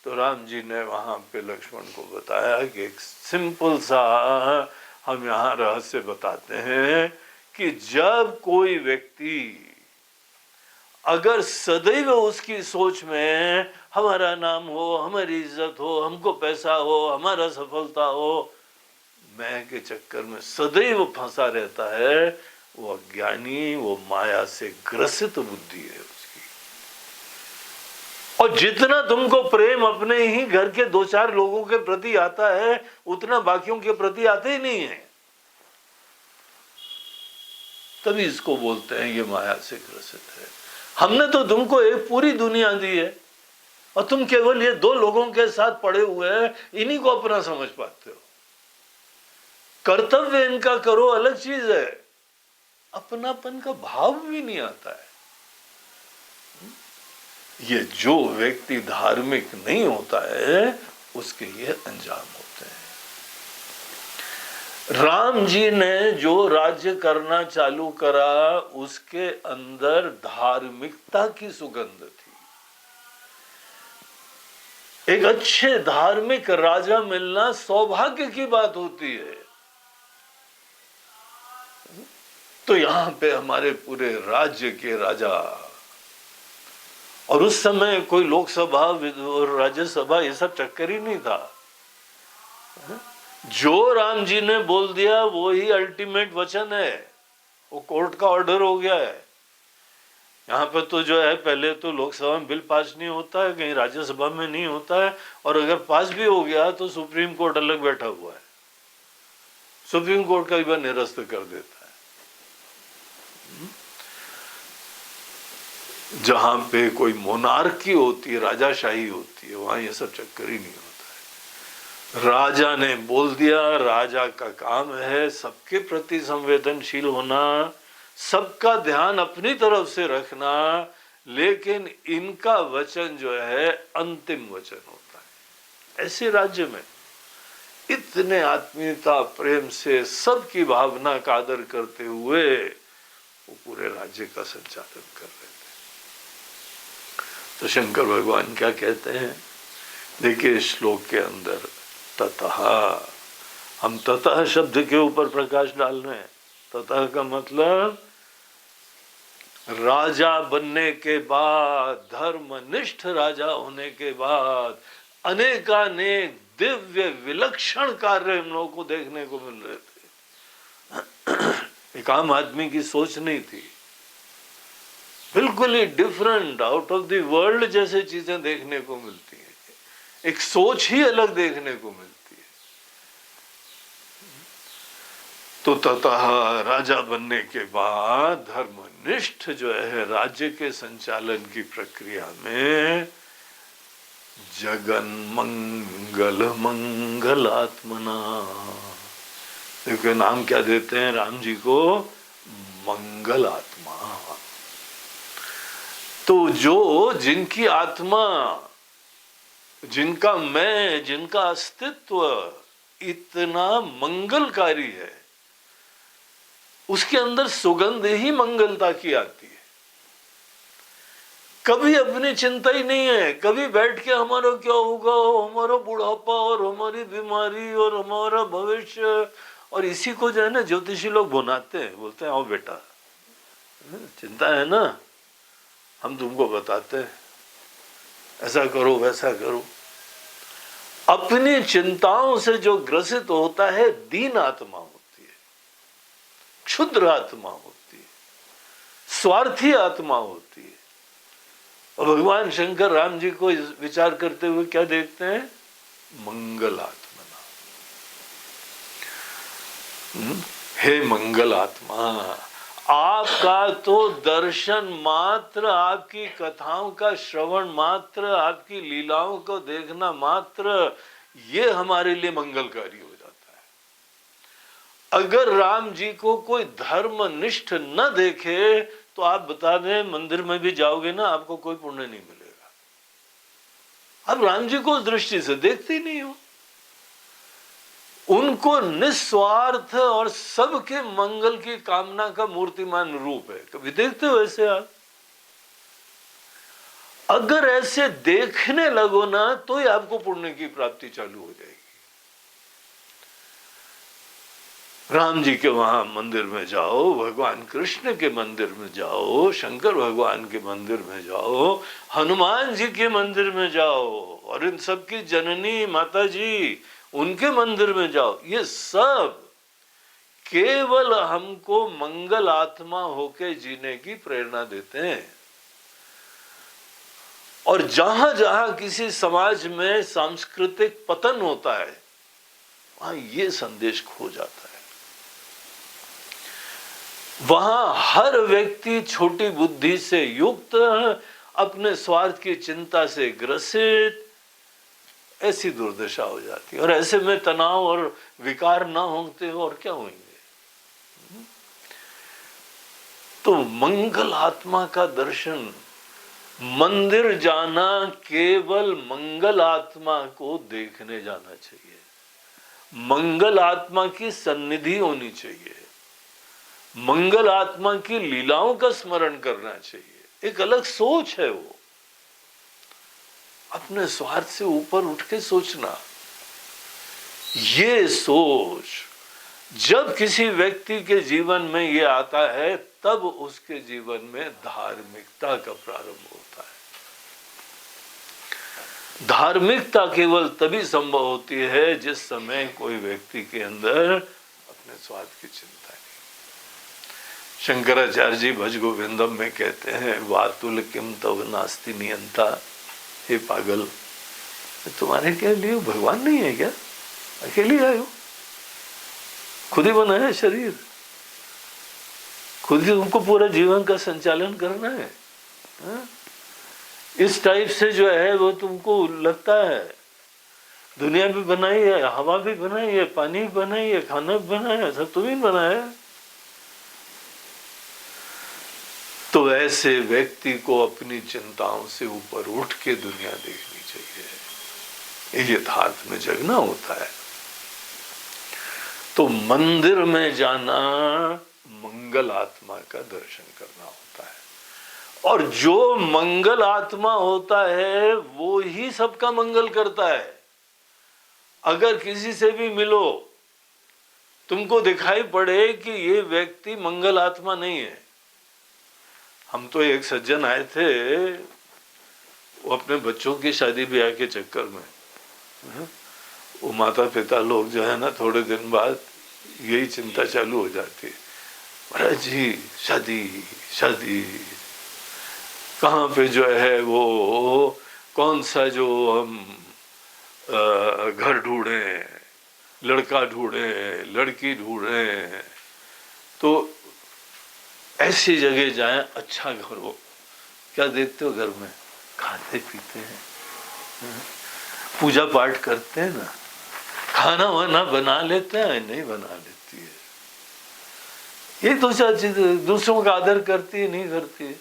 तो राम जी ने वहां पे लक्ष्मण को बताया कि एक सिंपल सा हम यहाँ रहस्य बताते हैं कि जब कोई व्यक्ति अगर सदैव उसकी सोच में हमारा नाम हो, हमारी इज्जत हो, हमको पैसा हो, हमारा सफलता हो, मैं के चक्कर में सदैव फंसा रहता है, वो अज्ञानी, वो माया से ग्रसित बुद्धि है उसकी। और जितना तुमको प्रेम अपने ही घर के 2-4 लोगों के प्रति आता है, उतना बाकियों के प्रति आते ही नहीं है। तभी इसको बोलते हैं ये माया से ग्रसित है। हमने तो तुमको एक पूरी दुनिया दी है और तुम केवल ये 2 लोगों के साथ पड़े हुए हैं, इन्हीं को अपना समझ पाते हो। कर्तव्य इनका करो अलग चीज है, अपनापन का भाव भी नहीं आता है। ये जो व्यक्ति धार्मिक नहीं होता है उसके ये अंजाम होते हैं। राम जी ने जो राज्य करना चालू करा, उसके अंदर धार्मिकता की सुगंध थी। एक अच्छे धार्मिक राजा मिलना सौभाग्य की बात होती है। तो यहां पे हमारे पूरे राज्य के राजा, और उस समय कोई लोकसभा और राज्यसभा ये सब चक्कर ही नहीं था। जो राम जी ने बोल दिया वो ही अल्टीमेट वचन है, वो कोर्ट का ऑर्डर हो गया है। यहाँ पे तो जो है पहले तो लोकसभा में बिल पास नहीं होता है, कहीं राज्यसभा में नहीं होता है, और अगर पास भी हो गया तो सुप्रीम कोर्ट अलग बैठा हुआ है, सुप्रीम कोर्ट कई बार निरस्त कर देता है। जहां पे कोई मोनार्की होती है, राजाशाही होती है, वहां ये सब चक्कर ही नहीं होता है। राजा ने बोल दिया, राजा का काम है सबके प्रति संवेदनशील होना, सबका ध्यान अपनी तरफ से रखना, लेकिन इनका वचन जो है अंतिम वचन होता है। ऐसे राज्य में इतने आत्मीयता प्रेम से सबकी भावना का आदर करते हुए वो पूरे राज्य का संचालन कर रहे थे। तो शंकर भगवान क्या कहते हैं, देखिए श्लोक के अंदर ततः, हम ततः शब्द के ऊपर प्रकाश डाल रहे हैं। ततः का मतलब राजा बनने के बाद, धर्मनिष्ठ राजा होने के बाद अनेकानेक दिव्य विलक्षण कार्य हम लोगों को देखने को मिल रहे थे। एक आम आदमी की सोच नहीं थी, बिल्कुल ही different, out of the world जैसे चीजें देखने को मिलती है। एक सोच ही अलग देखने को मिलती है। तो ततः राजा बनने के बाद धर्मनिष्ठ जो है राज्य के संचालन की प्रक्रिया में जगन मंगल मंगलात्मना, देखो नाम क्या देते हैं राम जी को, मंगल आत्मा। तो जो जिनकी आत्मा, जिनका मैं, जिनका अस्तित्व इतना मंगलकारी है, उसके अंदर सुगंध ही मंगलता की आती है। कभी अपनी चिंता ही नहीं है, कभी बैठ के हमारा क्या होगा, हमारा बुढ़ापा और हमारी बीमारी और हमारा भविष्य, और इसी को जो है ना ज्योतिषी लोग बनाते हैं, बोलते हैं आओ बेटा चिंता है ना, हम तुमको बताते हैं, ऐसा करो वैसा करो। अपनी चिंताओं से जो ग्रसित होता है दीन आत्मा होती है, क्षुद्र आत्मा होती है, स्वार्थी आत्मा होती है। और भगवान शंकर राम जी को विचार करते हुए क्या देखते हैं, मंगल आत्मना। हे मंगल आत्मा, आपका तो दर्शन मात्र, आपकी कथाओं का श्रवण मात्र, आपकी लीलाओं को देखना मात्र, ये हमारे लिए मंगलकारी हो जाता है। अगर राम जी को कोई धर्मनिष्ठ न देखे तो आप बता दें मंदिर में भी जाओगे ना, आपको कोई पुण्य नहीं मिलेगा। अब राम जी को उस दृष्टि से देखते ही नहीं हो, उनको निस्वार्थ और सबके मंगल की कामना का मूर्तिमान रूप है। कभी देखते हो ऐसे आप? अगर ऐसे देखने लगो ना तो ही आपको पुण्य की प्राप्ति चालू हो जाएगी। राम जी के वहां मंदिर में जाओ, भगवान कृष्ण के मंदिर में जाओ, शंकर भगवान के मंदिर में जाओ, हनुमान जी के मंदिर में जाओ, और इन सबकी जननी माता जी उनके मंदिर में जाओ, ये सब केवल हमको मंगल आत्मा होके जीने की प्रेरणा देते हैं। और जहां जहां किसी समाज में सांस्कृतिक पतन होता है वहां ये संदेश खो जाता है। वहां हर व्यक्ति छोटी बुद्धि से युक्त, अपने स्वार्थ की चिंता से ग्रसित, ऐसी दुर्दशा हो जाती है। और ऐसे में तनाव और विकार ना होते हो और क्या होंगे। तो मंगल आत्मा का दर्शन, मंदिर जाना केवल मंगल आत्मा को देखने जाना चाहिए, मंगल आत्मा की सन्निधि होनी चाहिए, मंगल आत्मा की लीलाओं का स्मरण करना चाहिए। एक अलग सोच है वो, अपने स्वार्थ से ऊपर उठ के सोचना। ये सोच जब किसी व्यक्ति के जीवन में ये आता है तब उसके जीवन में धार्मिकता का प्रारंभ होता है। धार्मिकता केवल तभी संभव होती है जिस समय कोई व्यक्ति के अंदर अपने स्वार्थ की चिंता नहीं। शंकराचार्य जी भज गोविंदम में कहते हैं, वातुल किम तव नास्ति नियंता, हे पागल तुम्हारे क्या लिए भगवान नहीं है क्या, अकेले आए हो, खुद ही बनाया शरीर, खुद ही तुमको पूरा जीवन का संचालन करना है। इस टाइप से जो है वो तुमको लगता है दुनिया भी बनाई है, हवा भी बनाई है, पानी भी बनाई है, खाना भी बनाया है, सब तुम्हें बनाया है। तो ऐसे व्यक्ति को अपनी चिंताओं से ऊपर उठ के दुनिया देखनी चाहिए। ये यथार्थ में जगना होता है। तो मंदिर में जाना मंगल आत्मा का दर्शन करना होता है, और जो मंगल आत्मा होता है वो ही सबका मंगल करता है। अगर किसी से भी मिलो, तुमको दिखाई पड़े कि ये व्यक्ति मंगल आत्मा नहीं है। हम तो एक सज्जन आए थे, वो अपने बच्चों की शादी ब्याह के चक्कर में, वो माता पिता लोग जो है ना, थोड़े दिन बाद यही चिंता चालू हो जाती है, महाराज जी शादी शादी, कहाँ पे जो है वो कौन सा जो हम घर ढूंढे, लड़का ढूंढे, लड़की ढूंढे, तो ऐसी जगह जाएं अच्छा घर हो। क्या देखते हो घर में? खाते पीते हैं, पूजा पाठ करते हैं ना, खाना वाना बना लेते हैं, नहीं बना लेती है। ये तो चीज दूसरों का आदर करती है, नहीं करती है।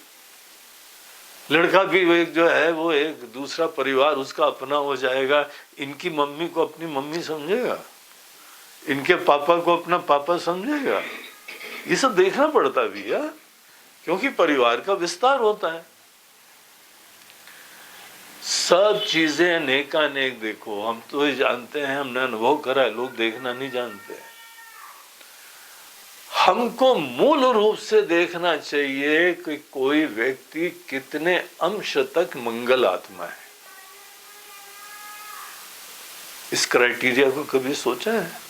लड़का भी एक जो है वो एक दूसरा परिवार उसका अपना हो जाएगा। इनकी मम्मी को अपनी मम्मी समझेगा, इनके पापा को अपना पापा समझेगा। ये सब देखना पड़ता भी है, क्योंकि परिवार का विस्तार होता है। सब चीजें अनेकानेक देखो, हम तो ये जानते हैं, हमने अनुभव करा है, लोग देखना नहीं जानते। हमको मूल रूप से देखना चाहिए कि कोई व्यक्ति कितने अंश तक मंगल आत्मा है। इस क्राइटेरिया को कभी सोचा है?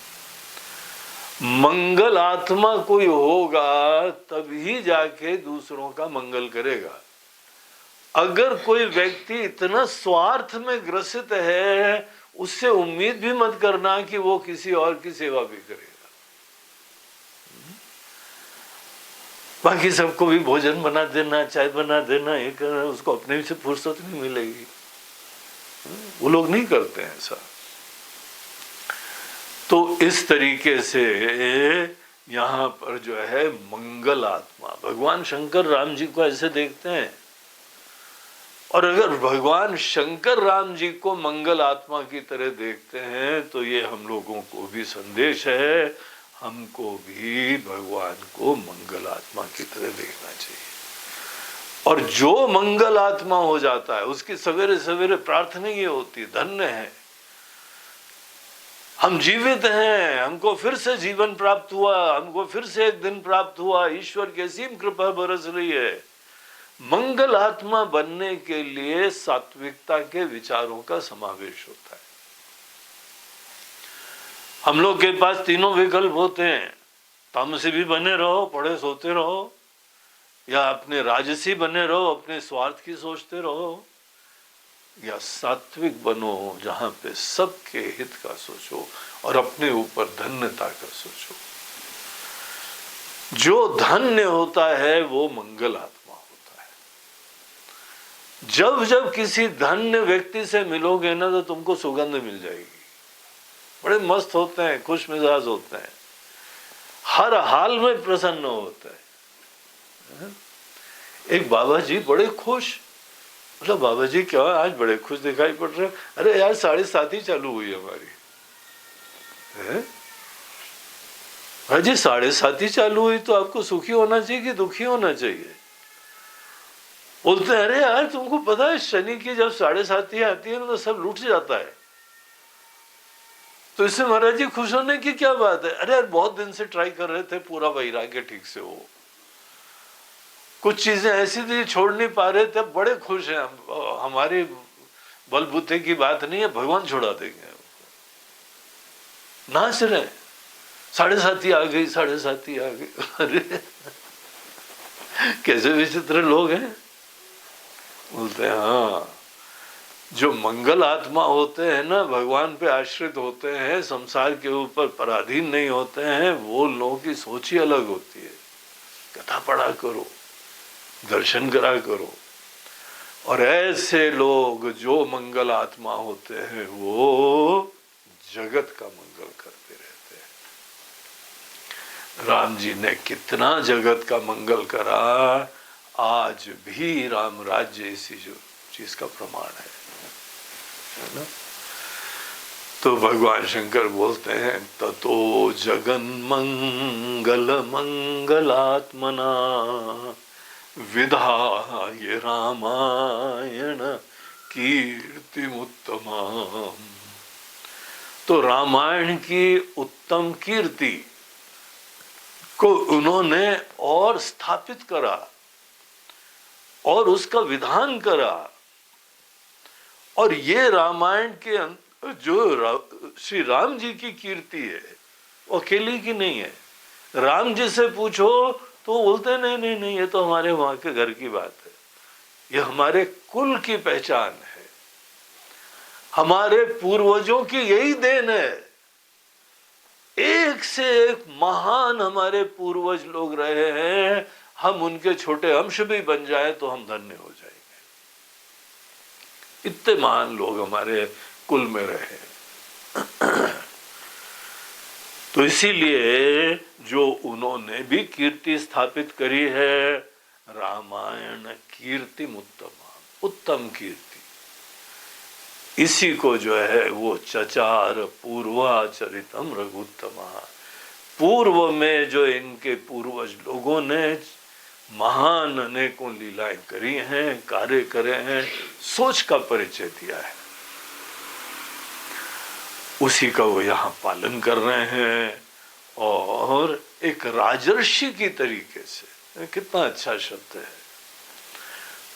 मंगल आत्मा कोई होगा तभी जाके दूसरों का मंगल करेगा। अगर कोई व्यक्ति इतना स्वार्थ में ग्रसित है, उससे उम्मीद भी मत करना कि वो किसी और की सेवा भी करेगा। बाकी सबको भी भोजन बना देना, चाय बना देना, ये करना, उसको अपने से फुर्सत नहीं मिलेगी। वो लोग नहीं करते हैं ऐसा। तो इस तरीके से यहाँ पर जो है मंगल आत्मा, भगवान शंकर राम जी को ऐसे देखते हैं। और अगर भगवान शंकर राम जी को मंगल आत्मा की तरह देखते हैं तो ये हम लोगों को भी संदेश है, हमको भी भगवान को मंगल आत्मा की तरह देखना चाहिए। और जो मंगल आत्मा हो जाता है उसकी सवेरे सवेरे प्रार्थना ये होती है, धन्य है हम जीवित हैं, हमको फिर से जीवन प्राप्त हुआ, हमको फिर से एक दिन प्राप्त हुआ, ईश्वर की असीम कृपा बरस रही है। मंगल आत्मा बनने के लिए सात्विकता के विचारों का समावेश होता है। हम लोग के पास तीनों विकल्प होते हैं, तामसी भी बने रहो, पढ़े सोते रहो, या अपने राजसी बने रहो, अपने स्वार्थ की सोचते रहो, या सात्विक बनो जहां पे सबके हित का सोचो और अपने ऊपर धन्यता का सोचो। जो धन्य होता है वो मंगल आत्मा होता है। जब जब किसी धन्य व्यक्ति से मिलोगे ना तो तुमको सुगंध मिल जाएगी। बड़े मस्त होते हैं, खुश मिजाज होते हैं, हर हाल में प्रसन्न होते हैं। एक बाबा जी बड़े खुश, मतलब बाबा जी क्या आज बड़े खुश दिखाई पड़ रहे हैं। अरे यार 7:30 चालू हुई हमारी है? जी 7:30 चालू हुई तो आपको सुखी होना चाहिए कि दुखी होना चाहिए? बोलते हैं अरे यार तुमको पता है शनि की जब 7:30 आती है ना तो सब लूट जाता है, तो इससे महाराज जी खुश होने की क्या बात है? अरे यार बहुत दिन से ट्राई कर रहे थे, पूरा वैराग्य ठीक से हो, कुछ चीजें ऐसी थी छोड़ नहीं पा रहे थे, बड़े खुश हैं हम, हमारी बलबूते की बात नहीं है, भगवान छोड़ा देंगे। नाच रहे 7:30 आ गई, 7:30 आ गई। अरे कैसे विचित्र लोग हैं। बोलते हैं हाँ, जो मंगल आत्मा होते हैं ना, भगवान पे आश्रित होते हैं, संसार के ऊपर पराधीन नहीं होते हैं, वो लोगों की सोच ही अलग होती है। कथा पढ़ा करो, दर्शन करा करो, और ऐसे लोग जो मंगल आत्मा होते हैं वो जगत का मंगल करते रहते हैं। राम जी ने कितना जगत का मंगल करा, आज भी राम राज्य इसी जो चीज का प्रमाण है ना। तो भगवान शंकर बोलते हैं ततो जगन मंगल मंगलात्मना विधाय रामायण कीर्तिमुत्तमा। तो रामायण की उत्तम कीर्ति को उन्होंने और स्थापित करा और उसका विधान करा। और ये रामायण के जो श्री राम जी की कीर्ति है वो अकेली की नहीं है। राम जी से पूछो तो बोलते नहीं नहीं नहीं, ये तो हमारे वहां के घर की बात है, ये हमारे कुल की पहचान है, हमारे पूर्वजों की यही देन है। एक से एक महान हमारे पूर्वज लोग रहे हैं, हम उनके छोटे अंश भी बन जाए तो हम धन्य हो जाएंगे। इतने महान लोग हमारे कुल में रहे। तो इसीलिए जो उन्होंने भी कीर्ति स्थापित करी है, रामायण कीर्ति उत्तमा, उत्तम कीर्ति, इसी को जो है वो चचार पूर्वाचरितम रघुत्तमा, पूर्व में जो इनके पूर्वज लोगों ने महान अनेकों लीलाएं करी हैं, कार्य करे हैं, सोच का परिचय दिया है, उसी का वो यहाँ पालन कर रहे हैं। और एक राजर्षि की तरीके से, कितना अच्छा शब्द है,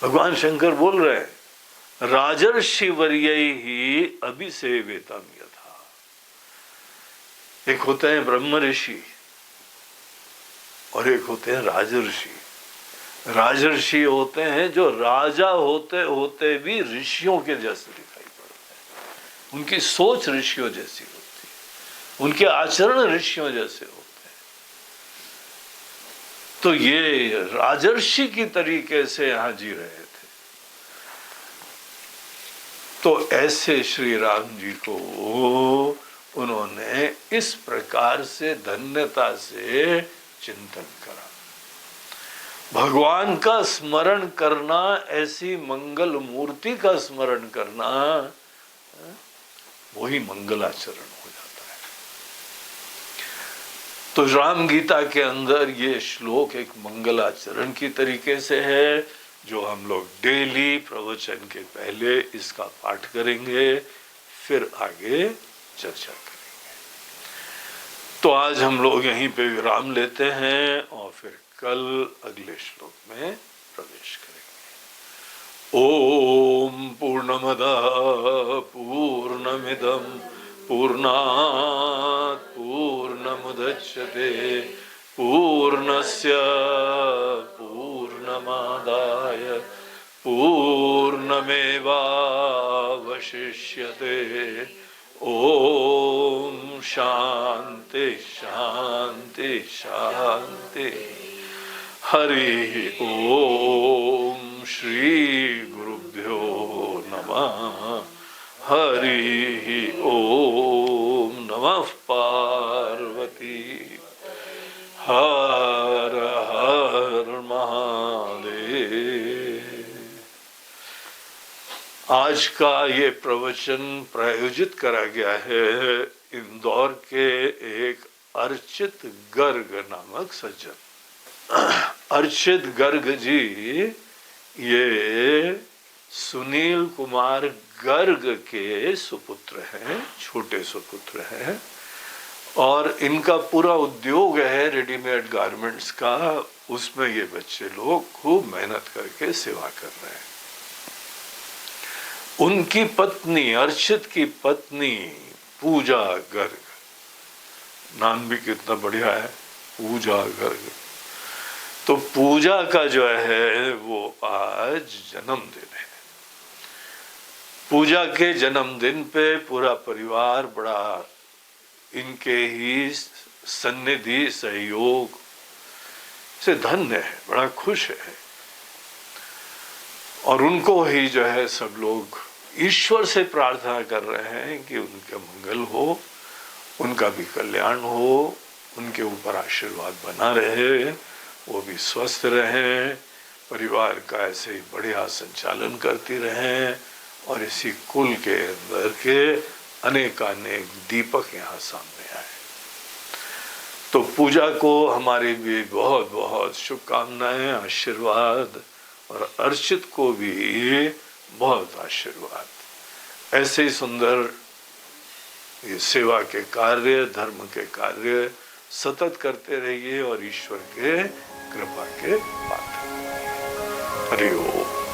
भगवान शंकर बोल रहे हैं राजर्षि वर्यैः ही अभिसेव्यताम यथा। एक होते हैं ब्रह्म ऋषि और एक होते हैं राजर्षि। राजर्षि होते हैं जो राजा होते होते भी ऋषियों के जैसे दिखाई पड़ते हैं, उनकी सोच ऋषियों जैसी होती है, उनके आचरण ऋषियों जैसे होते हैं। तो ये राजर्षि की तरीके से यहां जी रहे थे। तो ऐसे श्री राम जी को उन्होंने इस प्रकार से धन्यता से चिंतन करा। भगवान का स्मरण करना, ऐसी मंगल मूर्ति का स्मरण करना, वही मंगलाचरण हो जाता है। तो राम गीता के अंदर ये श्लोक एक मंगलाचरण की तरीके से है, जो हम लोग डेली प्रवचन के पहले इसका पाठ करेंगे, फिर आगे चर्चा करेंगे। तो आज हम लोग यहीं पे विराम लेते हैं और फिर कल अगले श्लोक में प्रवेश करेंगे। ओम पूर्णमदः पूर्णमिदं पूर्णात् पूर्णमुदच्यते पूर्णस्य पूर्णमादाय पूर्णमेवावशिष्यते। ओम शांति शांति शांति। हरि ओम श्री गुरुभ्यो नमः। हरि ओम नमः पार्वती हर हर महादेव। आज का ये प्रवचन प्रायोजित करा गया है इंदौर के एक अर्चित गर्ग नामक सज्जन। अर्चित गर्ग जी ये सुनील कुमार गर्ग के सुपुत्र हैं, छोटे सुपुत्र हैं, और इनका पूरा उद्योग है रेडीमेड गारमेंट्स का। उसमें ये बच्चे लोग खूब मेहनत करके सेवा कर रहे हैं। उनकी पत्नी, अर्चित की पत्नी पूजा गर्ग, नाम भी कितना बढ़िया है, पूजा गर्ग। तो पूजा का जो है वो आज जन्मदिन है। पूजा के जन्मदिन पे पूरा परिवार बड़ा इनके ही सन्निधि सहयोग से धन्य है, बड़ा खुश है। और उनको ही जो है सब लोग ईश्वर से प्रार्थना कर रहे हैं कि उनका मंगल हो, उनका भी कल्याण हो, उनके ऊपर आशीर्वाद बना रहे, वो भी स्वस्थ रहें, परिवार का ऐसे ही बढ़िया संचालन करती रहें और इसी कुल के अंदर के अनेकानेक दीपक यहाँ सामने आए। तो पूजा को हमारी भी बहुत बहुत शुभकामनाएं, आशीर्वाद, और अर्चित को भी बहुत आशीर्वाद। ऐसे ही सुंदर ये सेवा के कार्य, धर्म के कार्य सतत करते रहिए और ईश्वर के कृपा के पात्र। हरि ओम।